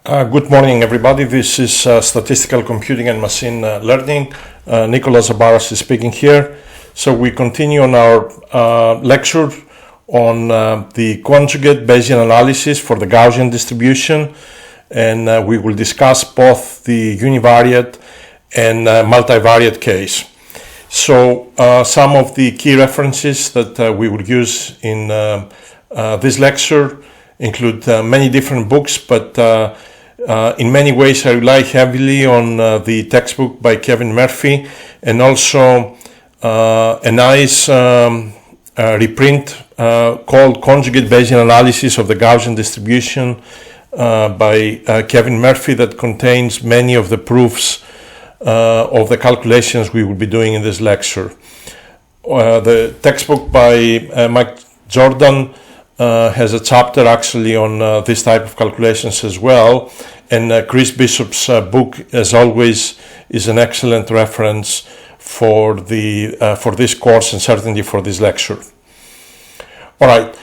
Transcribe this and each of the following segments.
Good morning, everybody. This is Statistical Computing and Machine Learning. Nicholas Zabaras is speaking here. So we continue on our lecture on the conjugate Bayesian analysis for the Gaussian distribution, and we will discuss both the univariate and multivariate case. So some of the key references that we will use in this lecture include many different books, but in many ways I rely heavily on the textbook by Kevin Murphy, and also a nice reprint called Conjugate Bayesian Analysis of the Gaussian Distribution by Kevin Murphy, that contains many of the proofs of the calculations we will be doing in this lecture. The textbook by Mike Jordan has a chapter actually on this type of calculations as well, and Chris Bishop's book, as always, is an excellent reference for this course and certainly for this lecture. All right,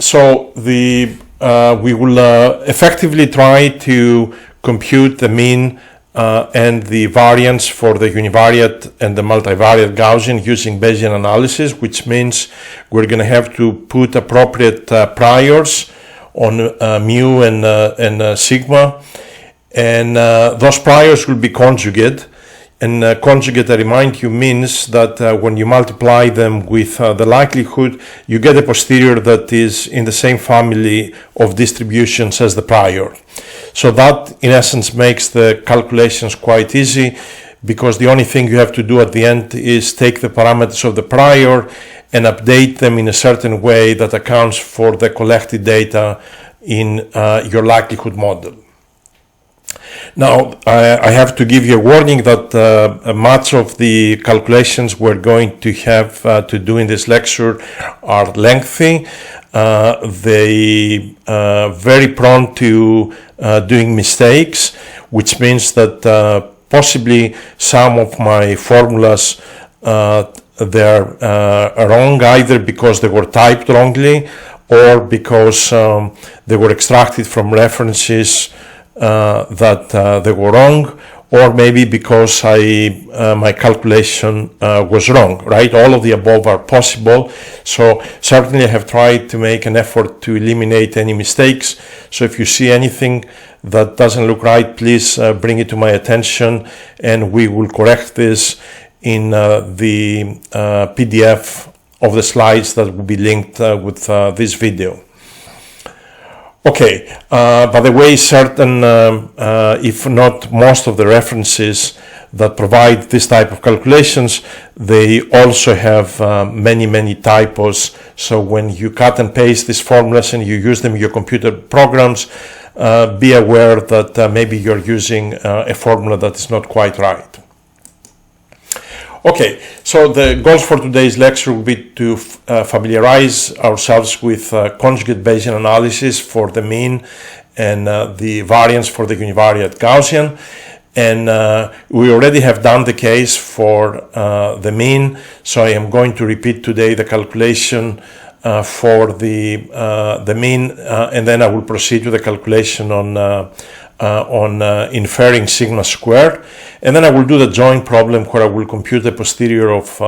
so we will effectively try to compute the mean and the variance for the univariate and the multivariate Gaussian using Bayesian analysis, which means we're going to have to put appropriate priors on mu and sigma, and those priors will be conjugate. And conjugate, I remind you, means that when you multiply them with the likelihood, you get a posterior that is in the same family of distributions as the prior. So that, in essence, makes the calculations quite easy, because the only thing you have to do at the end is take the parameters of the prior and update them in a certain way that accounts for the collected data in your likelihood model. Now, I have to give you a warning that much of the calculations we're going to have to do in this lecture are lengthy. They are very prone to doing mistakes, which means that possibly some of my formulas they're wrong, either because they were typed wrongly or because they were extracted from references that they were wrong, or maybe because my calculation was wrong, right? All of the above are possible. So certainly I have tried to make an effort to eliminate any mistakes. So if you see anything that doesn't look right, please bring it to my attention, and we will correct this in the PDF of the slides that will be linked with this video. Okay, by the way, certain, if not most of the references that provide this type of calculations, they also have many typos. So when you cut and paste these formulas and you use them in your computer programs, be aware that maybe you're using a formula that is not quite right. Okay, so the goals for today's lecture will be to familiarize ourselves with conjugate Bayesian analysis for the mean and the variance for the univariate Gaussian. And we already have done the case for the mean, so I am going to repeat today the calculation for the mean, and then I will proceed to the calculation on inferring sigma squared, and then I will do the joint problem where I will compute the posterior of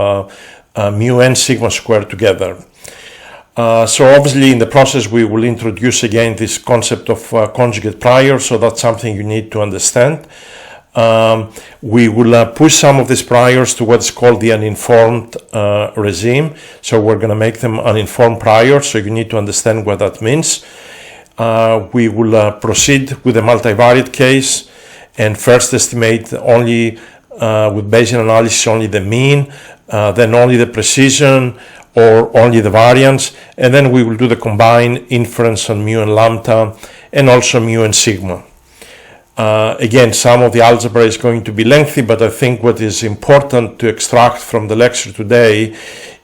mu and sigma squared together. So obviously in the process we will introduce again this concept of conjugate prior, so that's something you need to understand. We will push some of these priors to what's called the uninformed regime, so we're going to make them uninformed priors, so you need to understand what that means. We will proceed with the multivariate case and first estimate only with Bayesian analysis only the mean, then only the precision or only the variance, and then we will do the combined inference on mu and lambda and also mu and sigma. Again, some of the algebra is going to be lengthy, but I think what is important to extract from the lecture today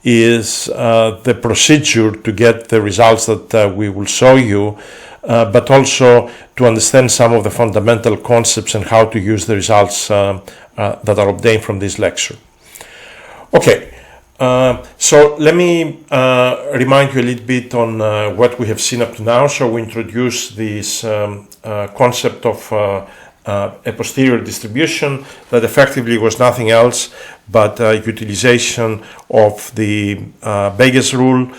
is the procedure to get the results that we will show you, but also to understand some of the fundamental concepts and how to use the results that are obtained from this lecture. Okay, So let me remind you a little bit on what we have seen up to now. So we introduced this concept of a posterior distribution that effectively was nothing else but utilization of the Bayes rule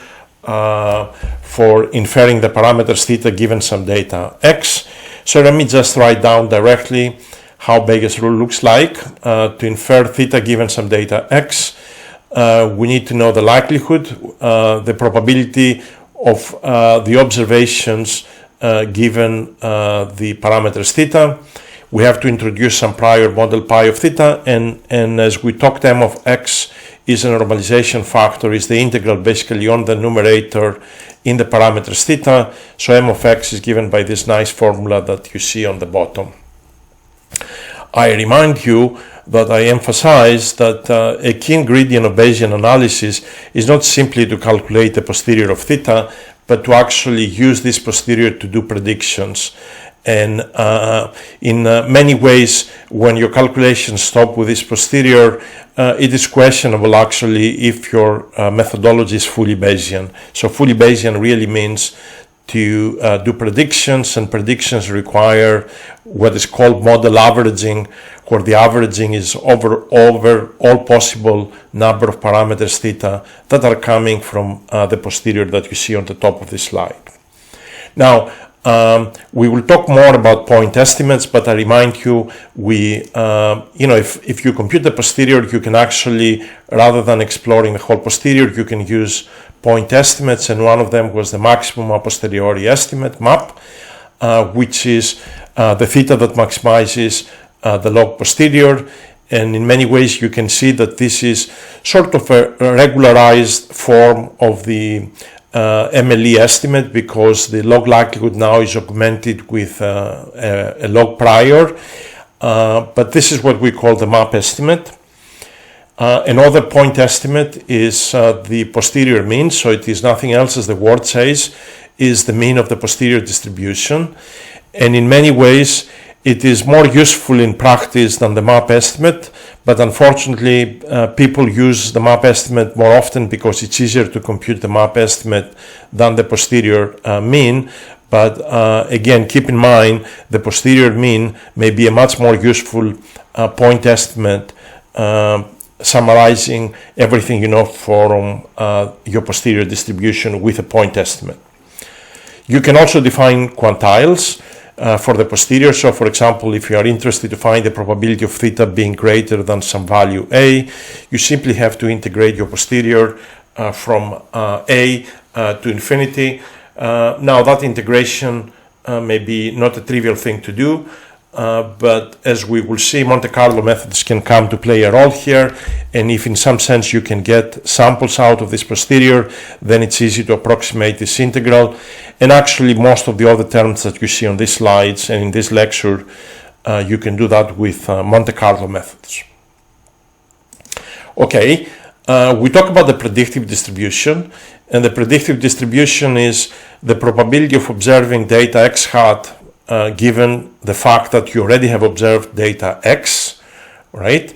for inferring the parameters theta given some data x. So let me just write down directly how Bayes rule looks like. To infer theta given some data x, we need to know the likelihood, the probability of the observations given the parameters theta. We have to introduce some prior model pi of theta, and as we talked, m of x is a normalization factor, is the integral basically on the numerator in the parameters theta. So m of x is given by this nice formula that you see on the bottom. I remind you that I emphasize that a key ingredient of Bayesian analysis is not simply to calculate the posterior of theta, but to actually use this posterior to do predictions. And in many ways, when your calculations stop with this posterior, it is questionable actually if your methodology is fully Bayesian. So fully Bayesian really means to do predictions, and predictions require what is called model averaging, where the averaging is over all possible number of parameters theta that are coming from the posterior that you see on the top of this slide. Now, we will talk more about point estimates, but I remind you, if you compute the posterior, you can actually, rather than exploring the whole posterior, you can use point estimates, and one of them was the maximum a posteriori estimate, MAP, which is the theta that maximizes the log posterior. And in many ways, you can see that this is sort of a regularized form of the MLE estimate, because the log likelihood now is augmented with a log prior, but this is what we call the MAP estimate. Another point estimate is the posterior mean, so it is nothing else, as the word says, is the mean of the posterior distribution, and in many ways it is more useful in practice than the MAP estimate, but unfortunately people use the MAP estimate more often because it's easier to compute the MAP estimate than the posterior mean. But again, keep in mind the posterior mean may be a much more useful point estimate, summarizing everything you know from your posterior distribution with a point estimate. You can also define quantiles for the posterior. So for example, if you are interested to find the probability of theta being greater than some value a, you simply have to integrate your posterior from a to infinity. Now that integration may be not a trivial thing to do, but as we will see, Monte Carlo methods can come to play a role here, and if in some sense you can get samples out of this posterior, then it's easy to approximate this integral. And actually most of the other terms that you see on these slides and in this lecture, you can do that with Monte Carlo methods. Okay, we talk about the predictive distribution, and the predictive distribution is the probability of observing data x hat given the fact that you already have observed data x, right?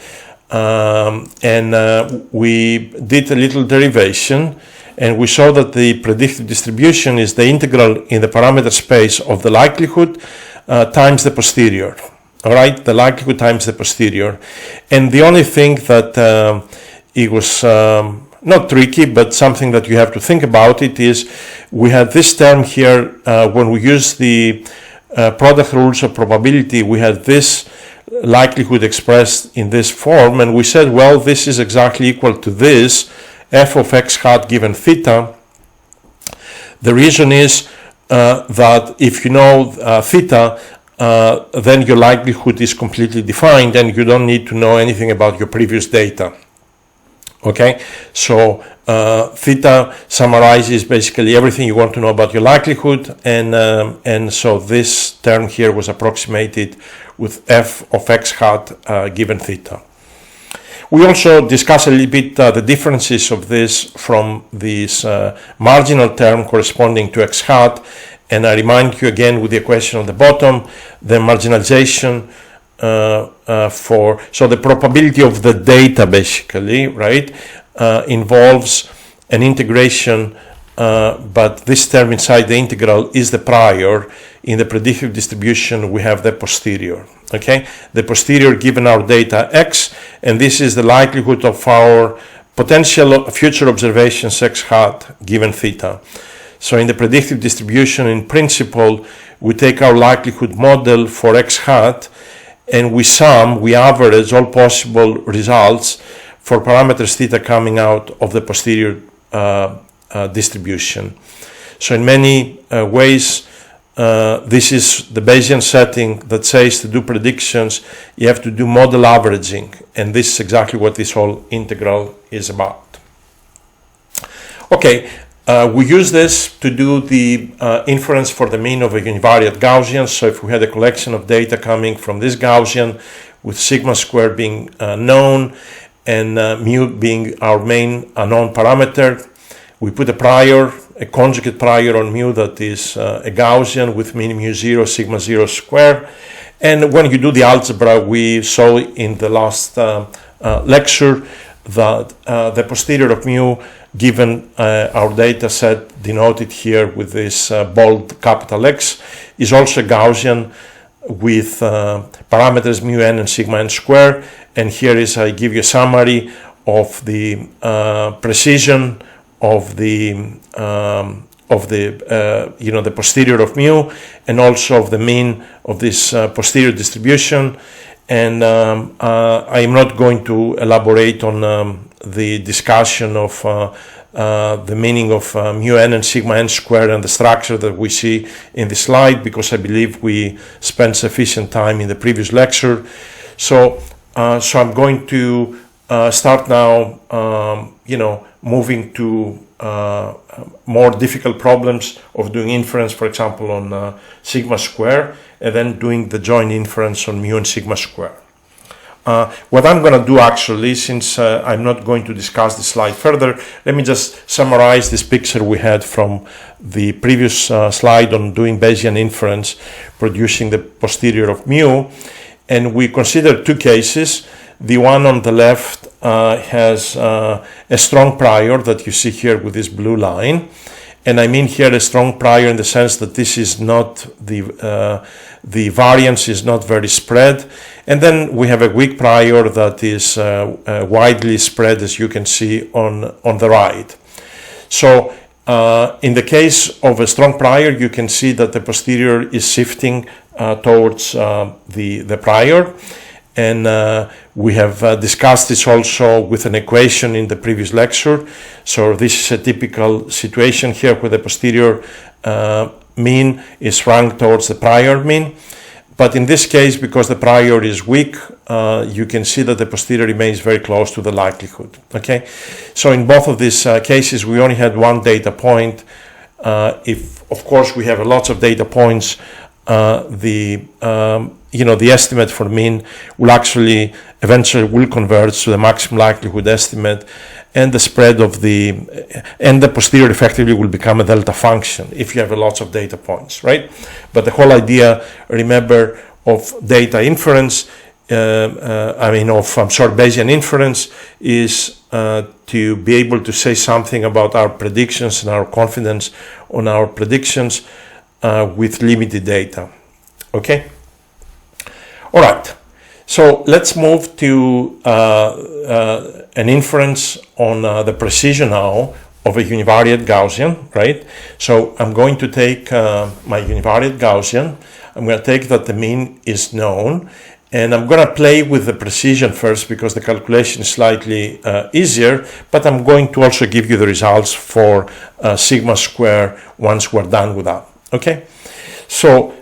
We did a little derivation, and we saw that the predictive distribution is the integral in the parameter space of the likelihood times the posterior. All right, the likelihood times the posterior. And the only thing that it was not tricky, but something that you have to think about it is we had this term here when we use the product rules of probability. We had this likelihood expressed in this form, and we said, well, this is exactly equal to this f of x hat given theta. The reason is that if you know theta, then your likelihood is completely defined and you don't need to know anything about your previous data. Okay, so theta summarizes basically everything you want to know about your likelihood, and so this term here was approximated with f of x hat given theta. We also discuss a little bit the differences of this from this marginal term corresponding to x hat, and I remind you again with the equation on the bottom, the marginalization so the probability of the data basically, right, involves an integration, but this term inside the integral is the prior. In the predictive distribution, we have the posterior. Okay, the posterior given our data x, and this is the likelihood of our potential future observations x hat given theta. So in the predictive distribution, in principle, we take our likelihood model for x hat, and we average all possible results for parameters theta coming out of the posterior distribution. So in many ways, this is the Bayesian setting that says to do predictions, you have to do model averaging, and this is exactly what this whole integral is about. Okay, we use this to do the inference for the mean of a univariate Gaussian. So if we had a collection of data coming from this Gaussian with sigma square being known and mu being our main unknown parameter, we put a prior, a conjugate prior on mu that is a Gaussian with mean mu 0, sigma 0 square. And when you do the algebra, we saw in the last lecture that the posterior of mu given our data set denoted here with this bold capital X is also Gaussian with parameters mu n and sigma n square. And here is, I give you a summary of the precision of the the posterior of mu, and also of the mean of this posterior distribution. And I am not going to elaborate on the discussion of the meaning of mu n and sigma n squared and the structure that we see in this slide, because I believe we spent sufficient time in the previous lecture. So I'm going to start now, moving to more difficult problems of doing inference, for example, on sigma square, and then doing the joint inference on mu and sigma square. What I'm going to do actually, since I'm not going to discuss this slide further, let me just summarize this picture we had from the previous slide on doing Bayesian inference, producing the posterior of mu. And we consider two cases. The one on the left has a strong prior that you see here with this blue line. And I mean here a strong prior in the sense that this is not the variance is not very spread. And then we have a weak prior that is widely spread, as you can see on the right. So in the case of a strong prior, you can see that the posterior is shifting towards the prior. And we have discussed this also with an equation in the previous lecture. So this is a typical situation here where the posterior mean is shrunk towards the prior mean. But in this case, because the prior is weak, you can see that the posterior remains very close to the likelihood. Okay, so in both of these cases, we only had one data point. If, of course, we have lots of data points, the estimate for mean will actually eventually converge to the maximum likelihood estimate, and the spread of the posterior effectively will become a delta function if you have lots of data points, right? But the whole idea, remember, of data inference, Bayesian inference is to be able to say something about our predictions and our confidence on our predictions with limited data. Okay. All right. So let's move to an inference on the precision now of a univariate Gaussian, right? So I'm going to take my univariate Gaussian. I'm going to take that the mean is known, and I'm going to play with the precision first because the calculation is slightly easier, but I'm going to also give you the results for sigma square once we're done with that. Okay. So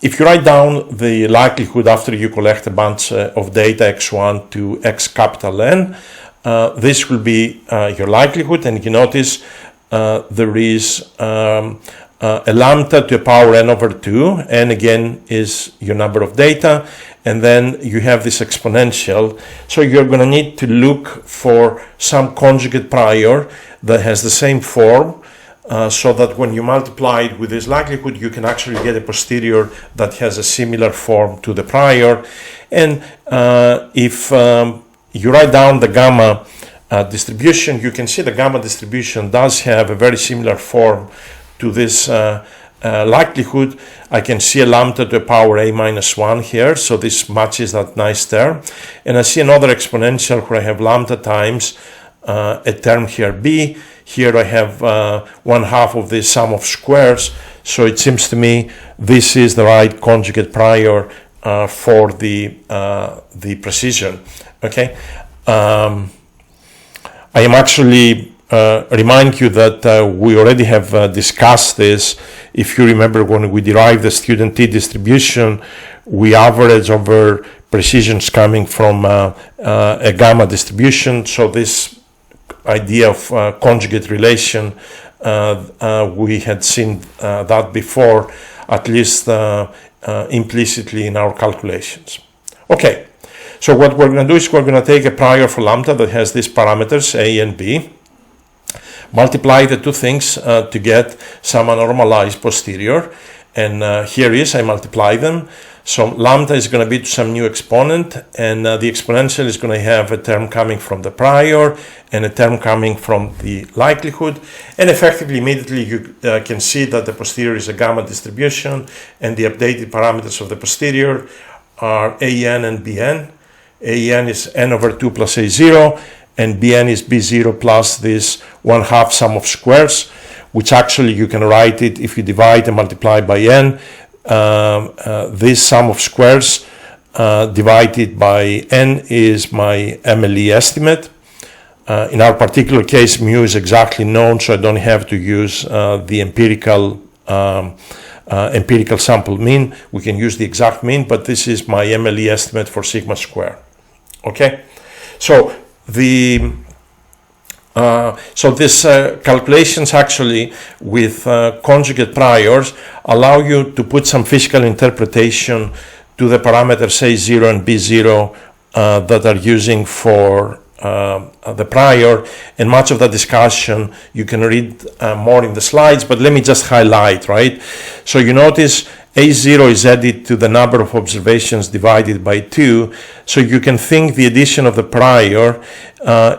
if you write down the likelihood after you collect a bunch of data x1 to x capital N, this will be your likelihood, and you notice there is a lambda to the power n over 2, and again is your number of data, and then you have this exponential. So you're going to need to look for some conjugate prior that has the same form, so that when you multiply it with this likelihood, you can actually get a posterior that has a similar form to the prior. And if you write down the gamma distribution, you can see the gamma distribution does have a very similar form to this likelihood. I can see a lambda to the power a minus 1 here, so this matches that nice term. And I see another exponential where I have lambda times a term here b. Here I have 1/2 of the sum of squares. So it seems to me this is the right conjugate prior for the precision. Okay. I am actually remind you that we already have discussed this. If you remember, when we derived the student t distribution, we average over precisions coming from a gamma distribution. So this idea of conjugate relation, we had seen that before, at least implicitly in our calculations. Okay, so what we're going to do is we're going to take a prior for lambda that has these parameters a and b, multiply the two things to get some normalized posterior, and here is, I multiply them. So lambda is going to be to some new exponent, and the exponential is going to have a term coming from the prior and a term coming from the likelihood, and effectively immediately you can see that the posterior is a gamma distribution, and the updated parameters of the posterior are an and bn. An is n over 2 plus a0, and bn is b0 plus this 1/2 sum of squares, which actually you can write it if you divide and multiply by n. This sum of squares divided by n is my MLE estimate. In our particular case, mu is exactly known, so I don't have to use the empirical sample mean. We can use the exact mean, but this is my MLE estimate for sigma square. Okay, so this calculations actually with conjugate priors allow you to put some physical interpretation to the parameters a0 and b0 that are using for the prior, and much of the discussion you can read more in the slides, but let me just highlight, right? So you notice a0 is added to the number of observations divided by 2, so you can think the addition of the prior,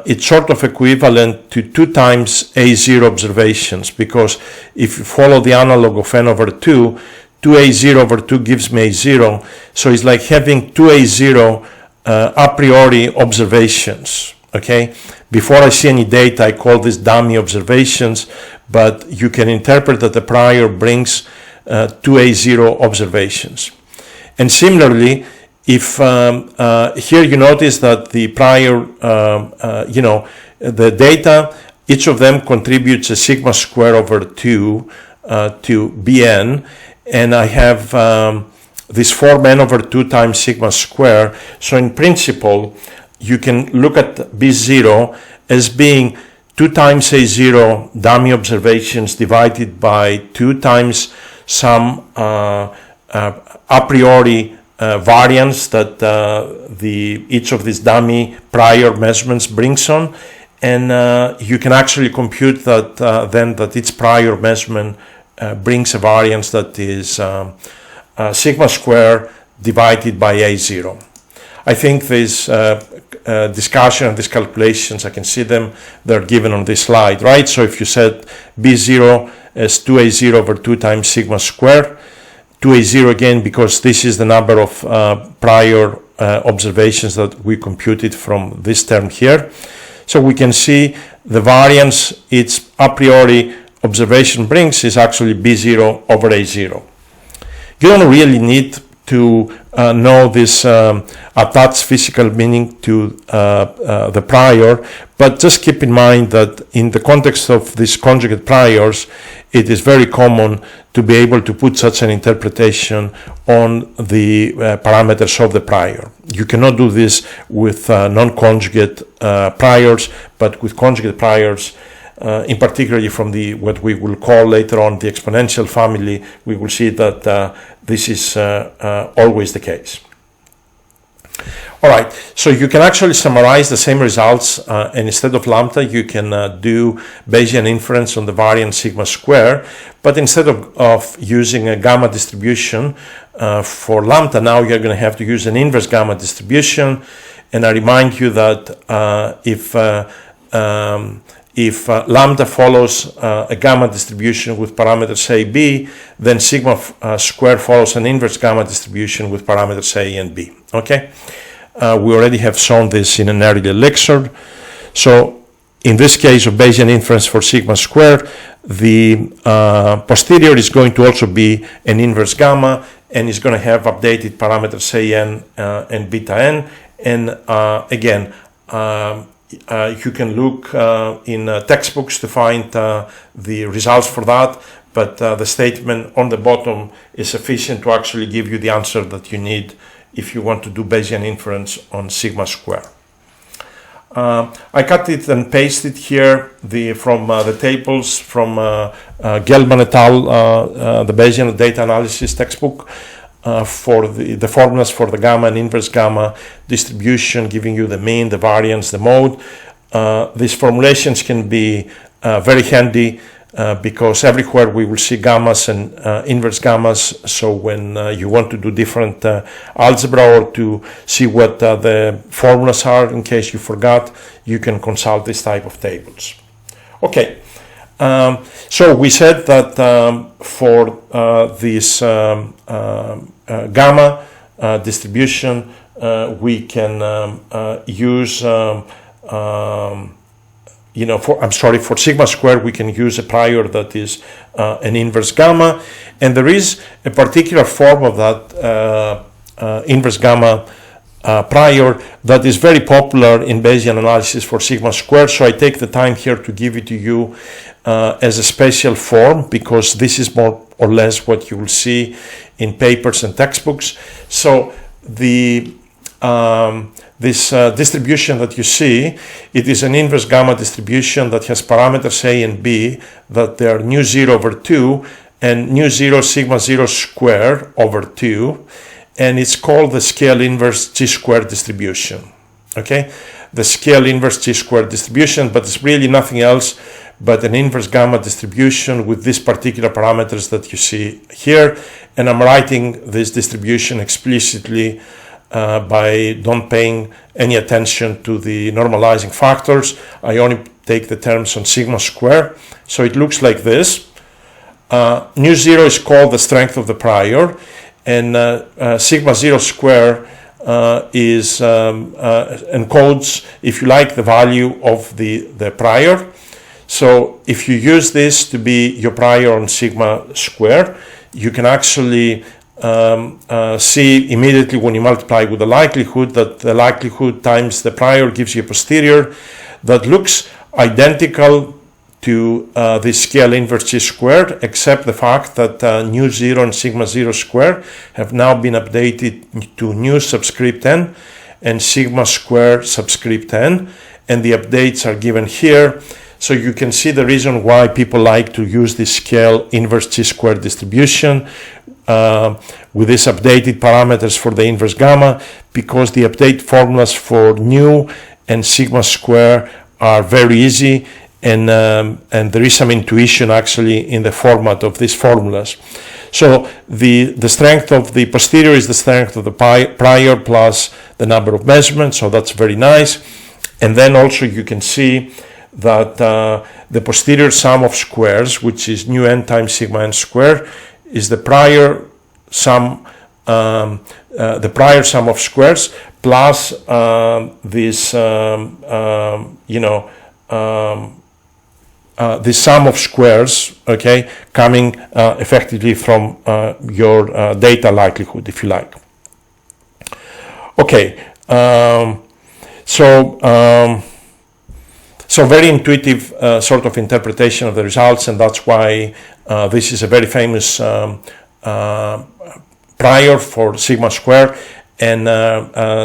it's sort of equivalent to 2 times a0 observations, because if you follow the analog of n over 2, 2a0 over 2 gives me a0, so it's like having 2a0 a priori observations. Okay, before I see any data, I call this dummy observations, but you can interpret that the prior brings 2a0 observations. And similarly, if here you notice that the prior, the data, each of them contributes a sigma square over 2 to bn, and I have this form n over 2 times sigma square. So in principle, you can look at b0 as being 2 times a0 dummy observations divided by 2 times some a priori variance that each of these dummy prior measurements brings on, and you can actually compute that then that each prior measurement brings a variance that is sigma square divided by a0. I think this discussion and these calculations, I can see them, they're given on this slide, right? So if you set b0 as 2a0 over 2 times sigma square, 2a0 again, because this is the number of prior observations that we computed from this term here. So we can see the variance its a priori observation brings is actually b0 over a0. You don't really need to know this attached physical meaning to the prior, but just keep in mind that in the context of these conjugate priors, it is very common to be able to put such an interpretation on the parameters of the prior. You cannot do this with non-conjugate priors, but with conjugate priors, in particular from the what we will call later on the exponential family, we will see that this is always the case. All right, so you can actually summarize the same results, and instead of lambda, you can do Bayesian inference on the variance sigma square, but instead of using a gamma distribution for lambda, now you're going to have to use an inverse gamma distribution. And I remind you that if if lambda follows a gamma distribution with parameters A, B, then sigma square follows an inverse gamma distribution with parameters A and B. Okay, we already have shown this in an earlier lecture. So in this case of Bayesian inference for sigma square, the posterior is going to also be an inverse gamma and is going to have updated parameters A n and beta n. And again, you can look in textbooks to find the results for that, but the statement on the bottom is sufficient to actually give you the answer that you need if you want to do Bayesian inference on sigma square. I cut it and pasted here from the tables from Gelman et al., the Bayesian data analysis textbook, for the formulas for the gamma and inverse gamma distribution, giving you the mean, the variance, the mode. These formulations can be very handy because everywhere we will see gammas and inverse gammas. So when you want to do different algebra or to see what the formulas are, in case you forgot, you can consult this type of tables. Okay. So we said that for this gamma distribution, we can use, for sigma square, we can use a prior that is an inverse gamma, and there is a particular form of that inverse gamma prior that is very popular in Bayesian analysis for sigma square. So I take the time here to give it to you as a special form, because this is more or less what you will see in papers and textbooks. So the this distribution that you see, it is an inverse gamma distribution that has parameters A and B that they are nu 0 over 2 and nu 0 sigma 0 square over 2, and it's called the scale inverse chi-square distribution. Okay, the scale inverse chi-square distribution, but it's really nothing else but an inverse gamma distribution with these particular parameters that you see here. And I'm writing this distribution explicitly by not paying any attention to the normalizing factors. I only take the terms on sigma square. So it looks like this. Nu 0 is called the strength of the prior, and sigma 0 square is encodes, if you like, the value of the prior. So if you use this to be your prior on sigma square, you can actually see immediately when you multiply with the likelihood that the likelihood times the prior gives you a posterior that looks identical to the scale inverse chi-squared, except the fact that nu 0 and sigma 0 square have now been updated to nu subscript n and sigma square subscript n, and the updates are given here. So you can see the reason why people like to use this scale inverse chi-square distribution with these updated parameters for the inverse gamma, because the update formulas for nu and sigma square are very easy, and there is some intuition actually in the format of these formulas. So the strength of the posterior is the strength of the prior plus the number of measurements, so that's very nice. And then also you can see that the posterior sum of squares, which is nu n times sigma n square, is the prior sum of squares plus this the sum of squares, okay, coming effectively from your data likelihood, if you like. Okay, so very intuitive sort of interpretation of the results, and that's why this is a very famous prior for sigma square. And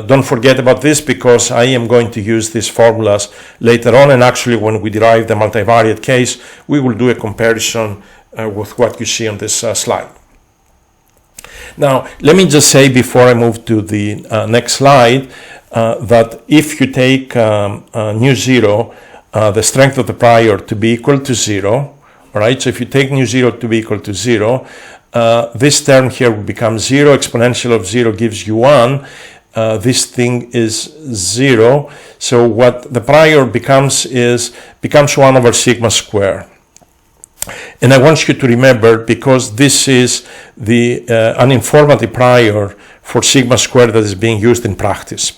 don't forget about this, because I am going to use these formulas later on, and actually when we derive the multivariate case, we will do a comparison with what you see on this slide. Now, let me just say before I move to the next slide that if you take nu 0, the strength of the prior, to be equal to 0, all right, so if you take nu 0 to be equal to 0, this term here will become 0, exponential of 0 gives you 1, this thing is 0. So what the prior becomes 1 over sigma square. And I want you to remember, because this is the uninformative prior for sigma square that is being used in practice.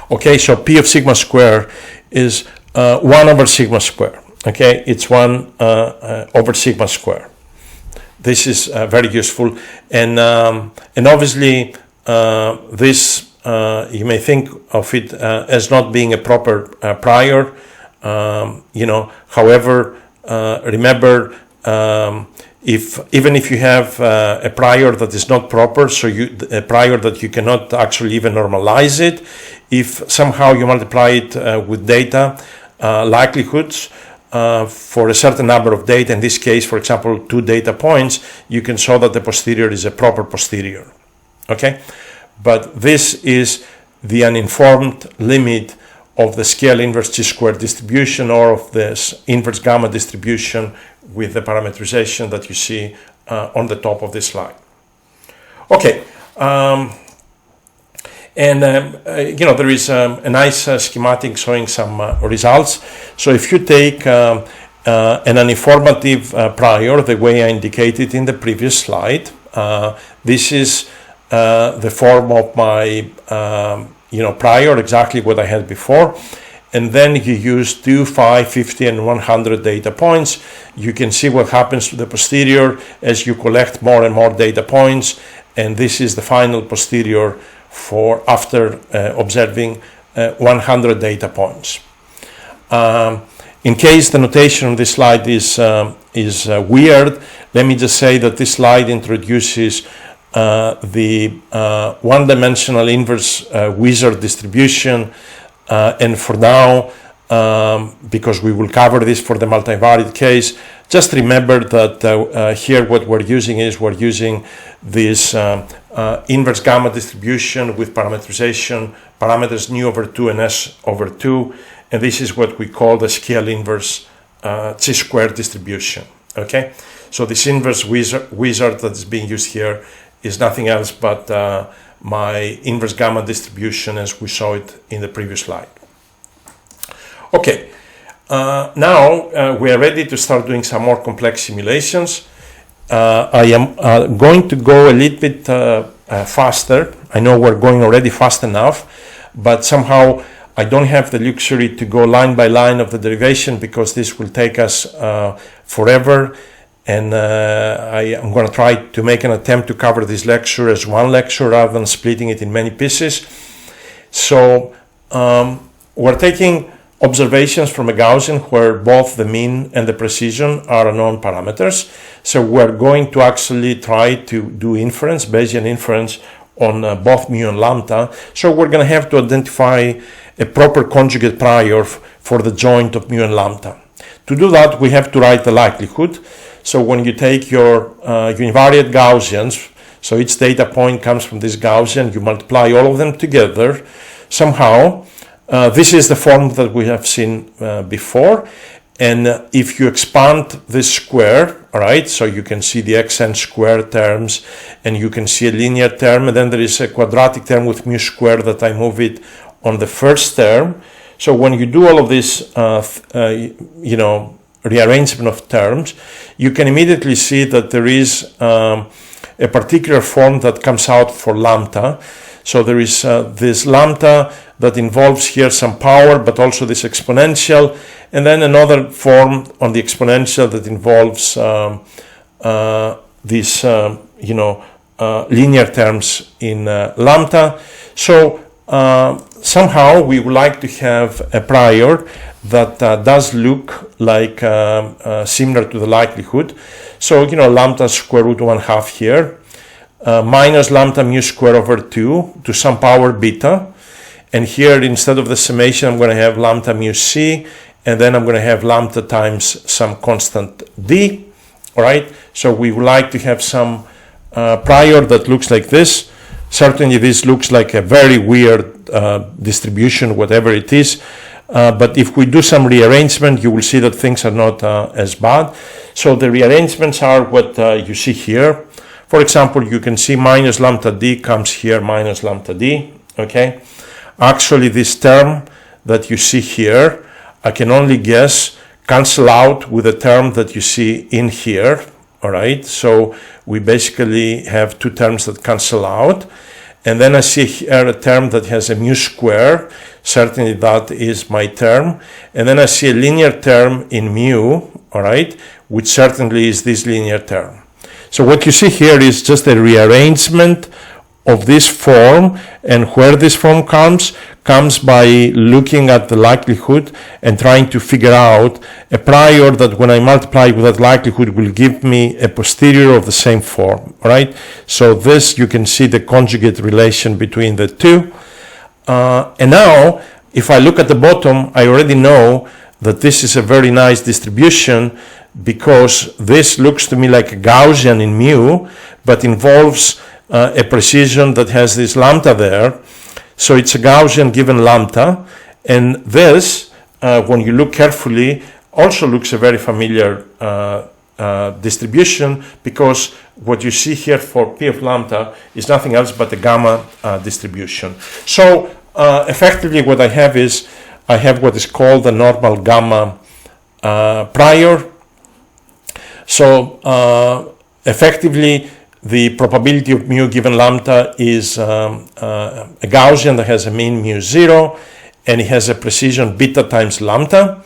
Okay, so P of sigma square is 1 over sigma square. Okay, it's 1 over sigma square. This is very useful, and obviously this you may think of it as not being a proper prior. However, remember, even if you have a prior that is not proper, so a prior that you cannot actually even normalize it, if somehow you multiply it with data likelihoods for a certain number of data, in this case, for example, 2 data points, you can show that the posterior is a proper posterior. Okay, but this is the uninformed limit of the scale inverse chi-square distribution, or of this inverse gamma distribution with the parametrization that you see on the top of this slide. Okay, there is a nice schematic showing some results. So if you take an uninformative prior, the way I indicated in the previous slide, this is the form of my prior, exactly what I had before, and then you use 2, 5, 50, and 100 data points. You can see what happens to the posterior as you collect more and more data points, and this is the final posterior for after observing 100 data points. In case the notation on this slide is weird, let me just say that this slide introduces the one-dimensional inverse Wishart distribution, and for now, because we will cover this for the multivariate case, just remember that here what we're using is this inverse gamma distribution with parametrization, parameters nu over 2 and s over 2, and this is what we call the scale inverse chi-square distribution. Okay, so this inverse Wishart that is being used here is nothing else but my inverse gamma distribution as we saw it in the previous slide. Okay, now we are ready to start doing some more complex simulations. I am going to go a little bit faster. I know we're going already fast enough, but somehow I don't have the luxury to go line by line of the derivation, because this will take us forever. And I am going to try to make an attempt to cover this lecture as one lecture rather than splitting it in many pieces. So we're taking observations from a Gaussian where both the mean and the precision are known parameters. So we're going to actually try to do inference, Bayesian inference, on both mu and lambda. So we're going to have to identify a proper conjugate prior for the joint of mu and lambda. To do that, we have to write the likelihood. So when you take your univariate Gaussians, so each data point comes from this Gaussian, you multiply all of them together somehow. This is the form that we have seen before. And if you expand this square, all right, so you can see the xn square terms, and you can see a linear term, and then there is a quadratic term with mu square that I move it on the first term. So when you do all of this, rearrangement of terms, you can immediately see that there is a particular form that comes out for lambda. So there is this lambda that involves here some power, but also this exponential, and then another form on the exponential that involves these linear terms in lambda. So somehow we would like to have a prior that does look like similar to the likelihood. So, lambda square root 1/2 here, minus lambda mu square over 2 to some power beta. And here, instead of the summation, I'm going to have lambda mu c, and then I'm going to have lambda times some constant d. All right. So we would like to have some prior that looks like this. Certainly, this looks like a very weird distribution, whatever it is. But if we do some rearrangement, you will see that things are not as bad. So the rearrangements are what you see here. For example, you can see minus lambda d comes here, minus lambda d, okay? Actually, this term that you see here, I can only guess, cancel out with the term that you see in here, all right? So we basically have two terms that cancel out. And then I see here a term that has a mu square. Certainly that is my term. And then I see a linear term in mu, all right, which certainly is this linear term. So what you see here is just a rearrangement of this form, and where this form comes by looking at the likelihood and trying to figure out a prior that when I multiply with that likelihood will give me a posterior of the same form, all right? So this, you can see the conjugate relation between the two. And now, if I look at the bottom, I already know that this is a very nice distribution because this looks to me like a Gaussian in mu, but involves a precision that has this lambda there. So it's a Gaussian given lambda, and this, when you look carefully, also looks a very familiar distribution, because what you see here for P of lambda is nothing else but a gamma distribution. So effectively what I have is, I have what is called the normal gamma prior. So effectively, the probability of mu given lambda is a Gaussian that has a mean mu 0, and it has a precision beta times lambda.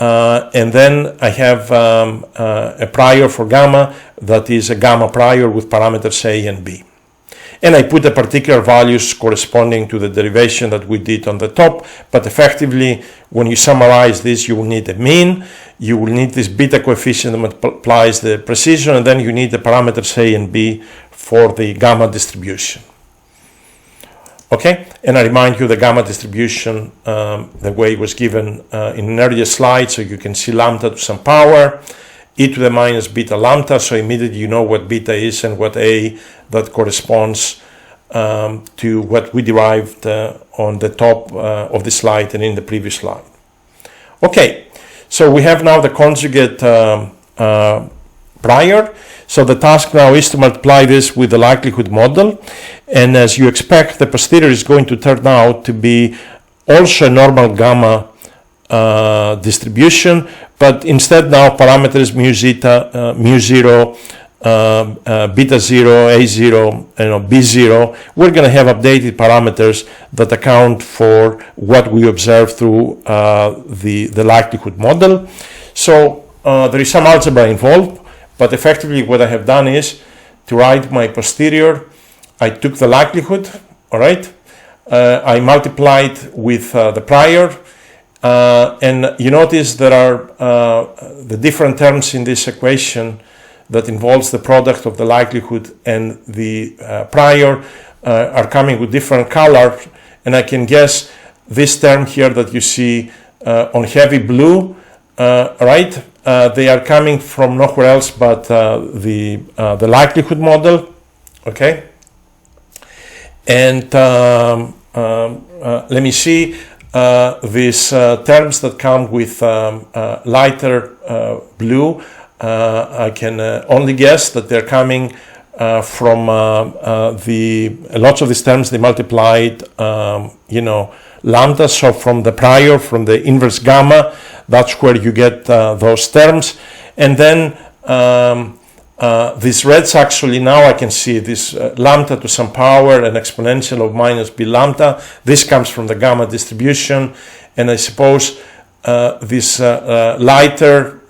And then I have a prior for gamma that is a gamma prior with parameters a and b. And I put the particular values corresponding to the derivation that we did on the top. But effectively, when you summarize this, you will need a mean, you will need this beta coefficient that multiplies the precision, and then you need the parameters a and b for the gamma distribution. Okay, and I remind you the gamma distribution, the way it was given in an earlier slide, so you can see lambda to some power, e to the minus beta lambda, so immediately you know what beta is and what a that corresponds to what we derived on the top of the slide and in the previous slide. Okay, so we have now the conjugate prior. So the task now is to multiply this with the likelihood model, and as you expect, the posterior is going to turn out to be also a normal gamma distribution, but instead now parameters mu zeta, mu 0, beta 0, a 0, b 0, we're going to have updated parameters that account for what we observe through the likelihood model. So there is some algebra involved, but effectively what I have done is to write my posterior. I took the likelihood, all right, I multiplied with the prior, and you notice there are the different terms in this equation that involves the product of the likelihood and the prior are coming with different colors, and I can guess this term here that you see on heavy blue, right? They are coming from nowhere else but the likelihood model, okay? And let me see these terms that come with lighter blue. I can only guess that they're coming from lots of these terms they multiplied, lambda. So from the prior, from the inverse gamma, that's where you get those terms. And then these reds, actually now I can see this lambda to some power, an exponential of minus b lambda. This comes from the gamma distribution, and I suppose these lighter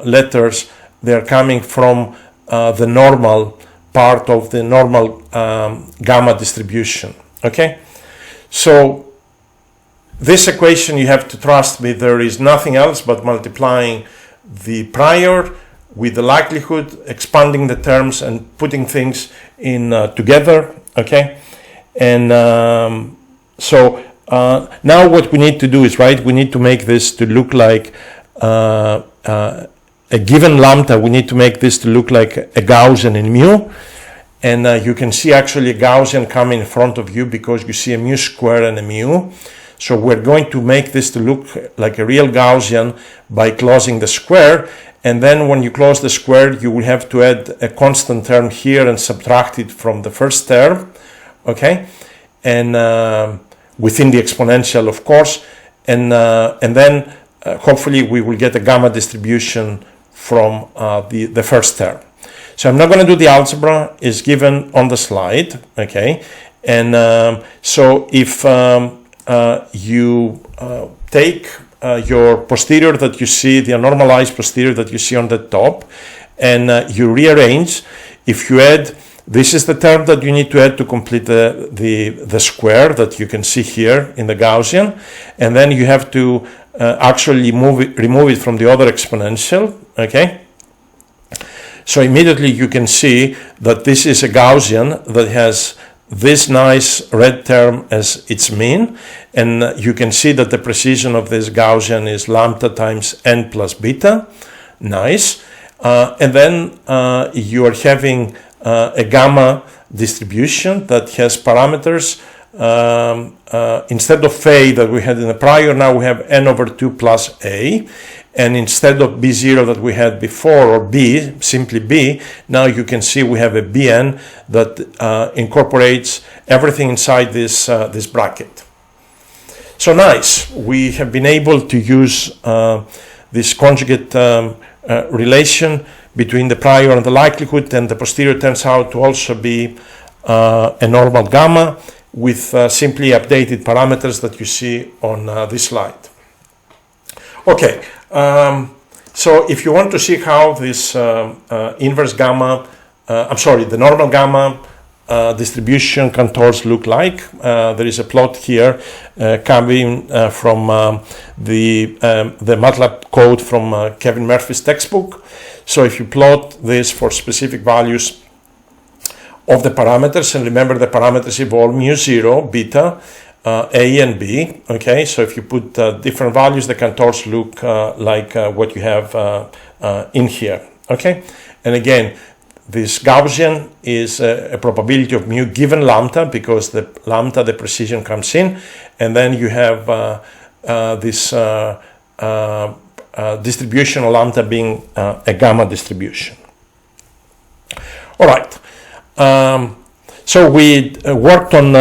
letters, they're coming from the normal part of the normal gamma distribution. Okay, so this equation, you have to trust me, there is nothing else but multiplying the prior with the likelihood, expanding the terms and putting things in together. Okay, and so now what we need to do is, right, we need to make this to look like a given lambda. We need to make this to look like a Gaussian in mu, and you can see actually a Gaussian coming in front of you because you see a mu square and a mu. So we're going to make this to look like a real Gaussian by closing the square, and then when you close the square, you will have to add a constant term here and subtract it from the first term, okay, and within the exponential, of course, and then hopefully we will get a gamma distribution from the first term. So I'm not going to do the algebra, it's given on the slide, okay, and so if you take your posterior that you see, the normalized posterior that you see on the top, and you rearrange, if you add, this is the term that you need to add to complete the square that you can see here in the Gaussian, and then you have to actually remove it from the other exponential, okay? So immediately you can see that this is a Gaussian that has this nice red term as its mean, and you can see that the precision of this Gaussian is lambda times n plus beta. Nice. And then you are having a gamma distribution that has parameters. Instead of a that we had in the prior, now we have n over 2 plus a, and instead of b0 that we had before, or b, simply b, now you can see we have a bn that incorporates everything inside this this bracket. So nice, we have been able to use this conjugate relation between the prior and the likelihood, and the posterior turns out to also be a normal gamma with simply updated parameters that you see on this slide. Okay, so if you want to see how this inverse gamma, the normal gamma distribution contours look like, there is a plot here coming from the MATLAB code from Kevin Murphy's textbook. So if you plot this for specific values of the parameters, and remember the parameters involve mu 0, beta, a and b, okay, so if you put different values, the contours look like what you have in here, okay, and again, this Gaussian is a probability of mu given lambda, because the lambda, the precision comes in, and then you have this distribution of lambda being a gamma distribution. All right. So we worked on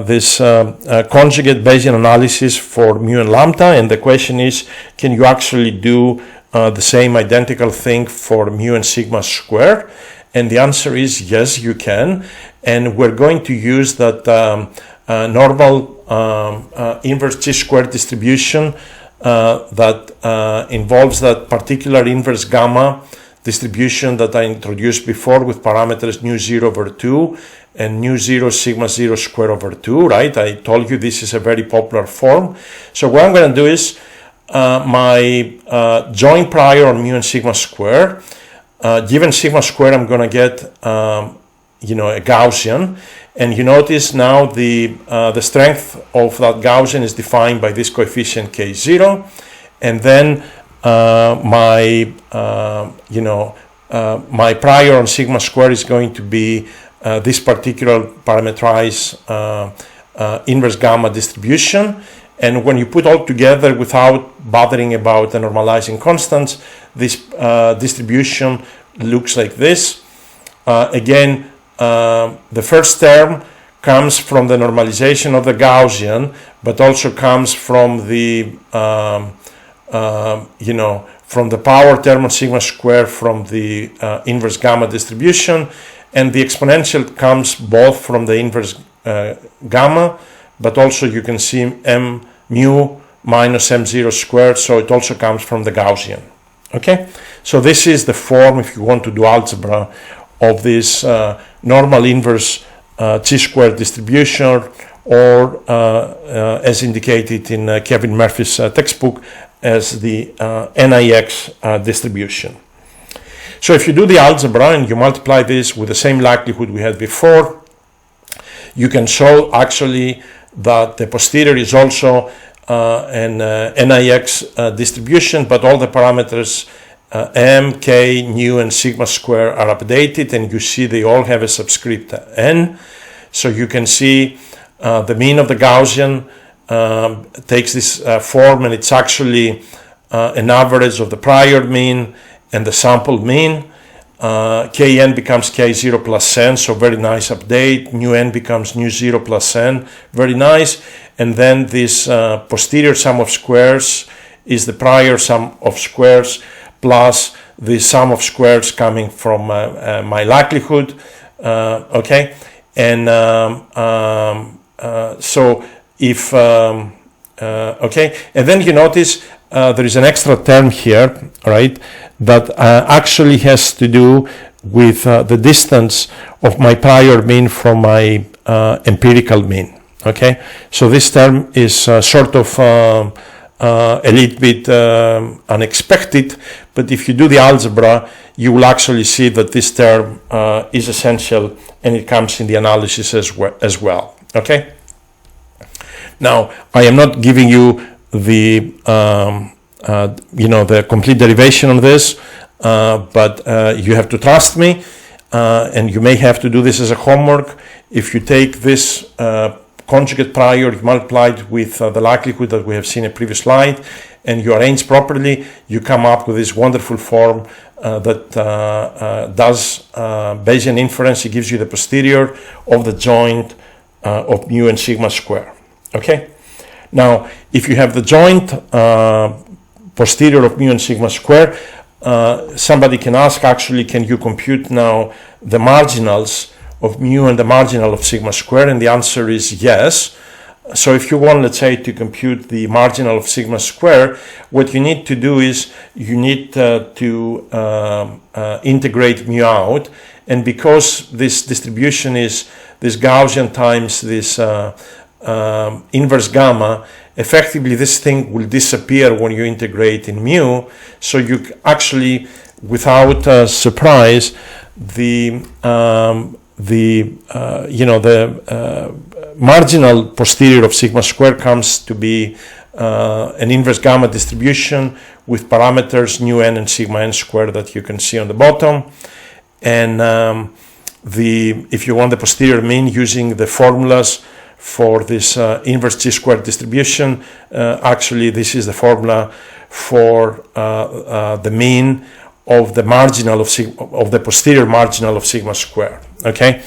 this conjugate Bayesian analysis for mu and lambda, and the question is, can you actually do the same identical thing for mu and sigma square? And the answer is yes, you can. And we're going to use that normal inverse chi-square distribution that involves that particular inverse gamma distribution that I introduced before with parameters nu 0 over 2 and nu 0 sigma 0 square over 2, right? I told you this is a very popular form. So what I'm going to do is my joint prior on mu and sigma square. Given sigma square, I'm going to get a Gaussian, and you notice now the strength of that Gaussian is defined by this coefficient k0, and then my prior on sigma square is going to be this particular parameterized inverse gamma distribution. And when you put all together without bothering about the normalizing constants, this distribution looks like this. Again, the first term comes from the normalization of the Gaussian, but also comes from the from the power term of sigma square from the inverse gamma distribution, and the exponential comes both from the inverse gamma, but also you can see mu minus m0 squared, so it also comes from the Gaussian. Okay, so this is the form, if you want to do algebra, of this normal inverse chi-square distribution, or as indicated in Kevin Murphy's textbook, as the NIX distribution. So if you do the algebra and you multiply this with the same likelihood we had before, you can show actually that the posterior is also an NIX distribution, but all the parameters m, k, nu, and sigma square are updated, and you see they all have a subscript n. So you can see the mean of the Gaussian takes this form, and it's actually an average of the prior mean and the sample mean. Kn becomes k0 plus n, so very nice update. Nu n becomes nu0 plus n, very nice. And then this posterior sum of squares is the prior sum of squares plus the sum of squares coming from my likelihood. Okay, and so if okay, and then you notice there is an extra term here, right, that actually has to do with the distance of my prior mean from my empirical mean. Okay, so this term is sort of a little bit unexpected, but if you do the algebra, you will actually see that this term is essential, and it comes in the analysis as well. Okay. Now, I am not giving you the the complete derivation of this, but you have to trust me, and you may have to do this as a homework. If you take this conjugate prior, you multiply it with the likelihood that we have seen in a previous slide, and you arrange properly, you come up with this wonderful form that does Bayesian inference. It gives you the posterior of the joint of mu and sigma square. Okay. Now, if you have the joint posterior of mu and sigma square, somebody can ask, actually, can you compute now the marginals of mu and the marginal of sigma square? And the answer is yes. So if you want, let's say, to compute the marginal of sigma square, what you need to do is you need to integrate mu out. And because this distribution is this Gaussian times this inverse gamma, effectively this thing will disappear when you integrate in mu. So you actually, without surprise, the marginal posterior of sigma square comes to be an inverse gamma distribution with parameters nu n and sigma n squared that you can see on the bottom. And if you want the posterior mean using the formulas for this inverse chi squared distribution, actually this is the formula for the mean of the marginal of the posterior marginal of sigma square. Okay,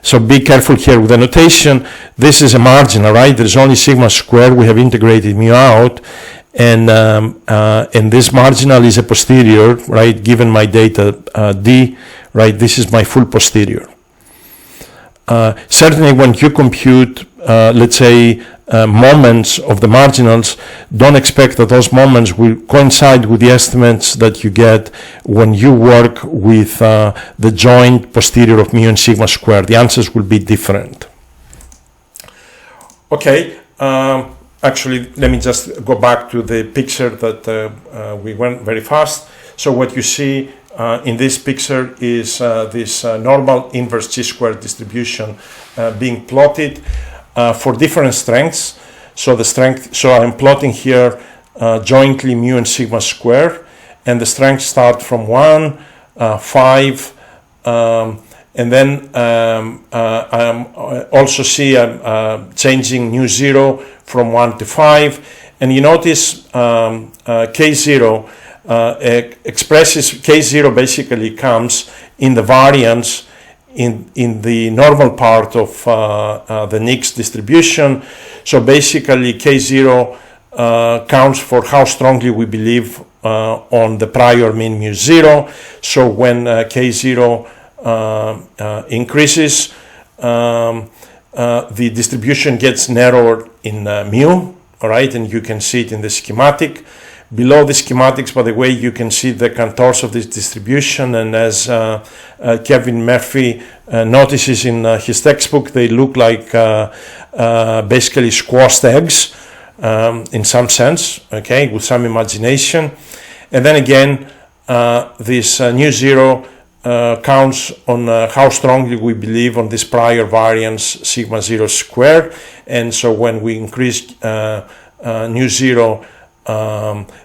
so be careful here with the notation. This is a marginal, right? There is only sigma squared. We have integrated mu out, and this marginal is a posterior, right? Given my data d, right? This is my full posterior. Certainly, when you compute, let's say, moments of the marginals, don't expect that those moments will coincide with the estimates that you get when you work with the joint posterior of mu and sigma squared. The answers will be different. Okay, actually, let me just go back to the picture that we went very fast. So what you see in this picture is this normal inverse chi-squared distribution being plotted for different strengths. So I'm plotting here jointly mu and sigma square, and the strengths start from 1, 5, and then I also see I'm changing nu 0 from 1 to 5, and you notice K0 expresses, K0 basically comes in the variance in the normal part of the Nix distribution. So basically K0 counts for how strongly we believe on the prior mean mu 0. So when K0 increases, the distribution gets narrower in mu, all right, and you can see it in the schematic. Below the schematics, by the way, you can see the contours of this distribution, and as Kevin Murphy notices in his textbook, they look like basically squashed eggs in some sense, okay, with some imagination. And then again, this nu 0 counts on how strongly we believe on this prior variance sigma 0 squared, and so when we increase nu 0,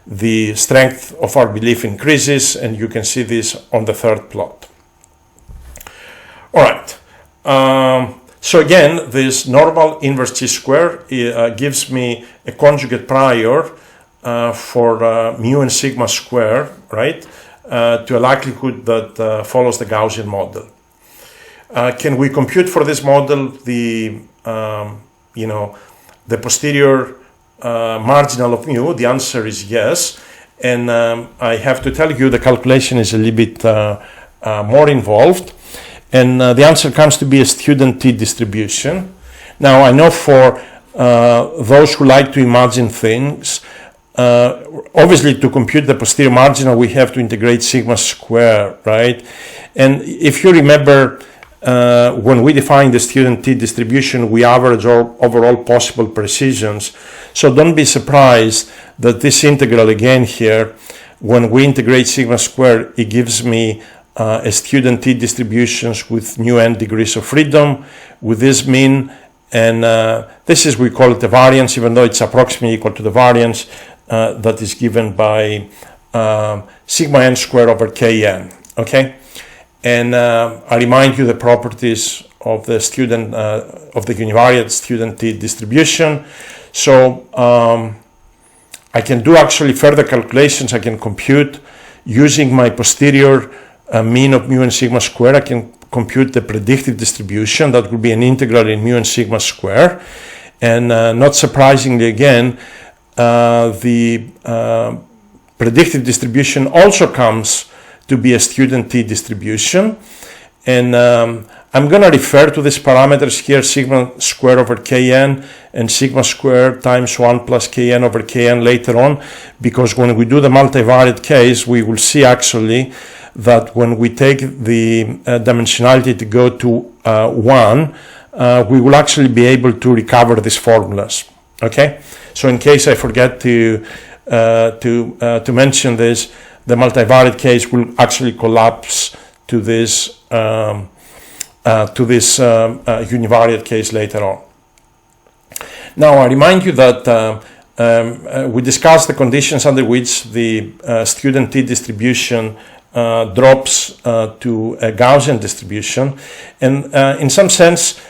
the strength of our belief increases, and you can see this on the third plot. All right. So again, this normal inverse chi square gives me a conjugate prior for mu and sigma square, right, to a likelihood that follows the Gaussian model. Can we compute for this model the the posterior marginal of mu? The answer is yes, and I have to tell you the calculation is a little bit more involved, and the answer comes to be a student t distribution. Now I know for those who like to imagine things, obviously to compute the posterior marginal we have to integrate sigma square, right? And if you remember, when we define the student t distribution, we average overall possible precisions. So don't be surprised that this integral again here, when we integrate sigma square, it gives me a student t distributions with mu n degrees of freedom with this mean, and this is, we call it the variance, even though it's approximately equal to the variance that is given by sigma n squared over kn, okay? And I remind you the properties of the univariate student t distribution. So I can do actually further calculations. I can compute using my posterior mean of mu and sigma square. I can compute the predictive distribution. That will be an integral in mu and sigma square. And not surprisingly again, the predictive distribution also comes to be a student t distribution, and I'm going to refer to these parameters here, sigma square over kn and sigma square times 1 plus kn over kn later on, because when we do the multivariate case we will see actually that when we take the dimensionality to go to 1, we will actually be able to recover these formulas, okay? So in case I forget to mention this, the multivariate case will actually collapse to this univariate case later on. Now I remind you that we discussed the conditions under which the student t distribution drops to a Gaussian distribution, and in some sense,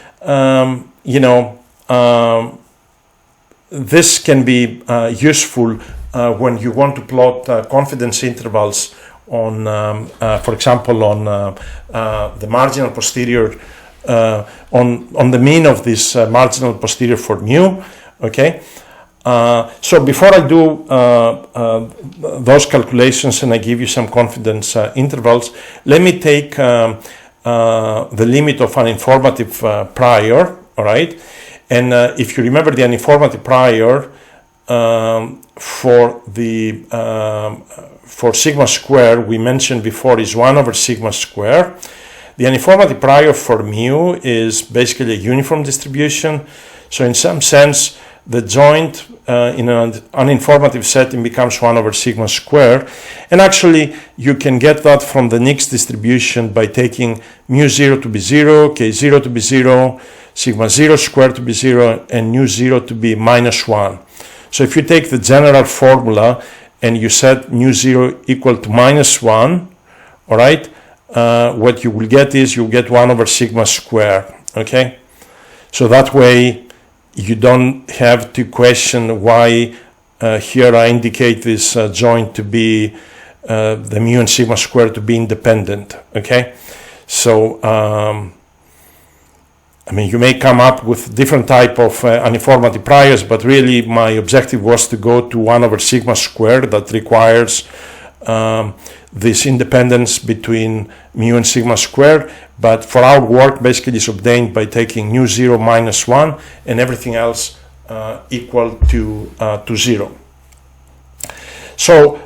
this can be useful when you want to plot confidence intervals on, for example, on the marginal posterior, on the mean of this marginal posterior for mu, okay? So before I do those calculations and I give you some confidence intervals, let me take the limit of an informative prior, all right? And if you remember the uninformative prior, for sigma square we mentioned before is 1 over sigma square. The uninformative prior for mu is basically a uniform distribution, so in some sense the joint in an uninformative setting becomes 1 over sigma square, and actually you can get that from the Nix distribution by taking mu 0 to be 0, k 0 to be 0, sigma 0 squared to be 0, and nu 0 to be minus 1. So if you take the general formula and you set mu 0 equal to minus 1, all right, what you will get is you'll get 1 over sigma square, okay? So that way you don't have to question why here I indicate this joint to be the mu and sigma square to be independent, okay? So I mean, you may come up with different type of uninformative priors, but really my objective was to go to 1 over sigma squared that requires this independence between mu and sigma squared. But for our work, basically is obtained by taking mu 0 minus 1 and everything else equal to 0. So,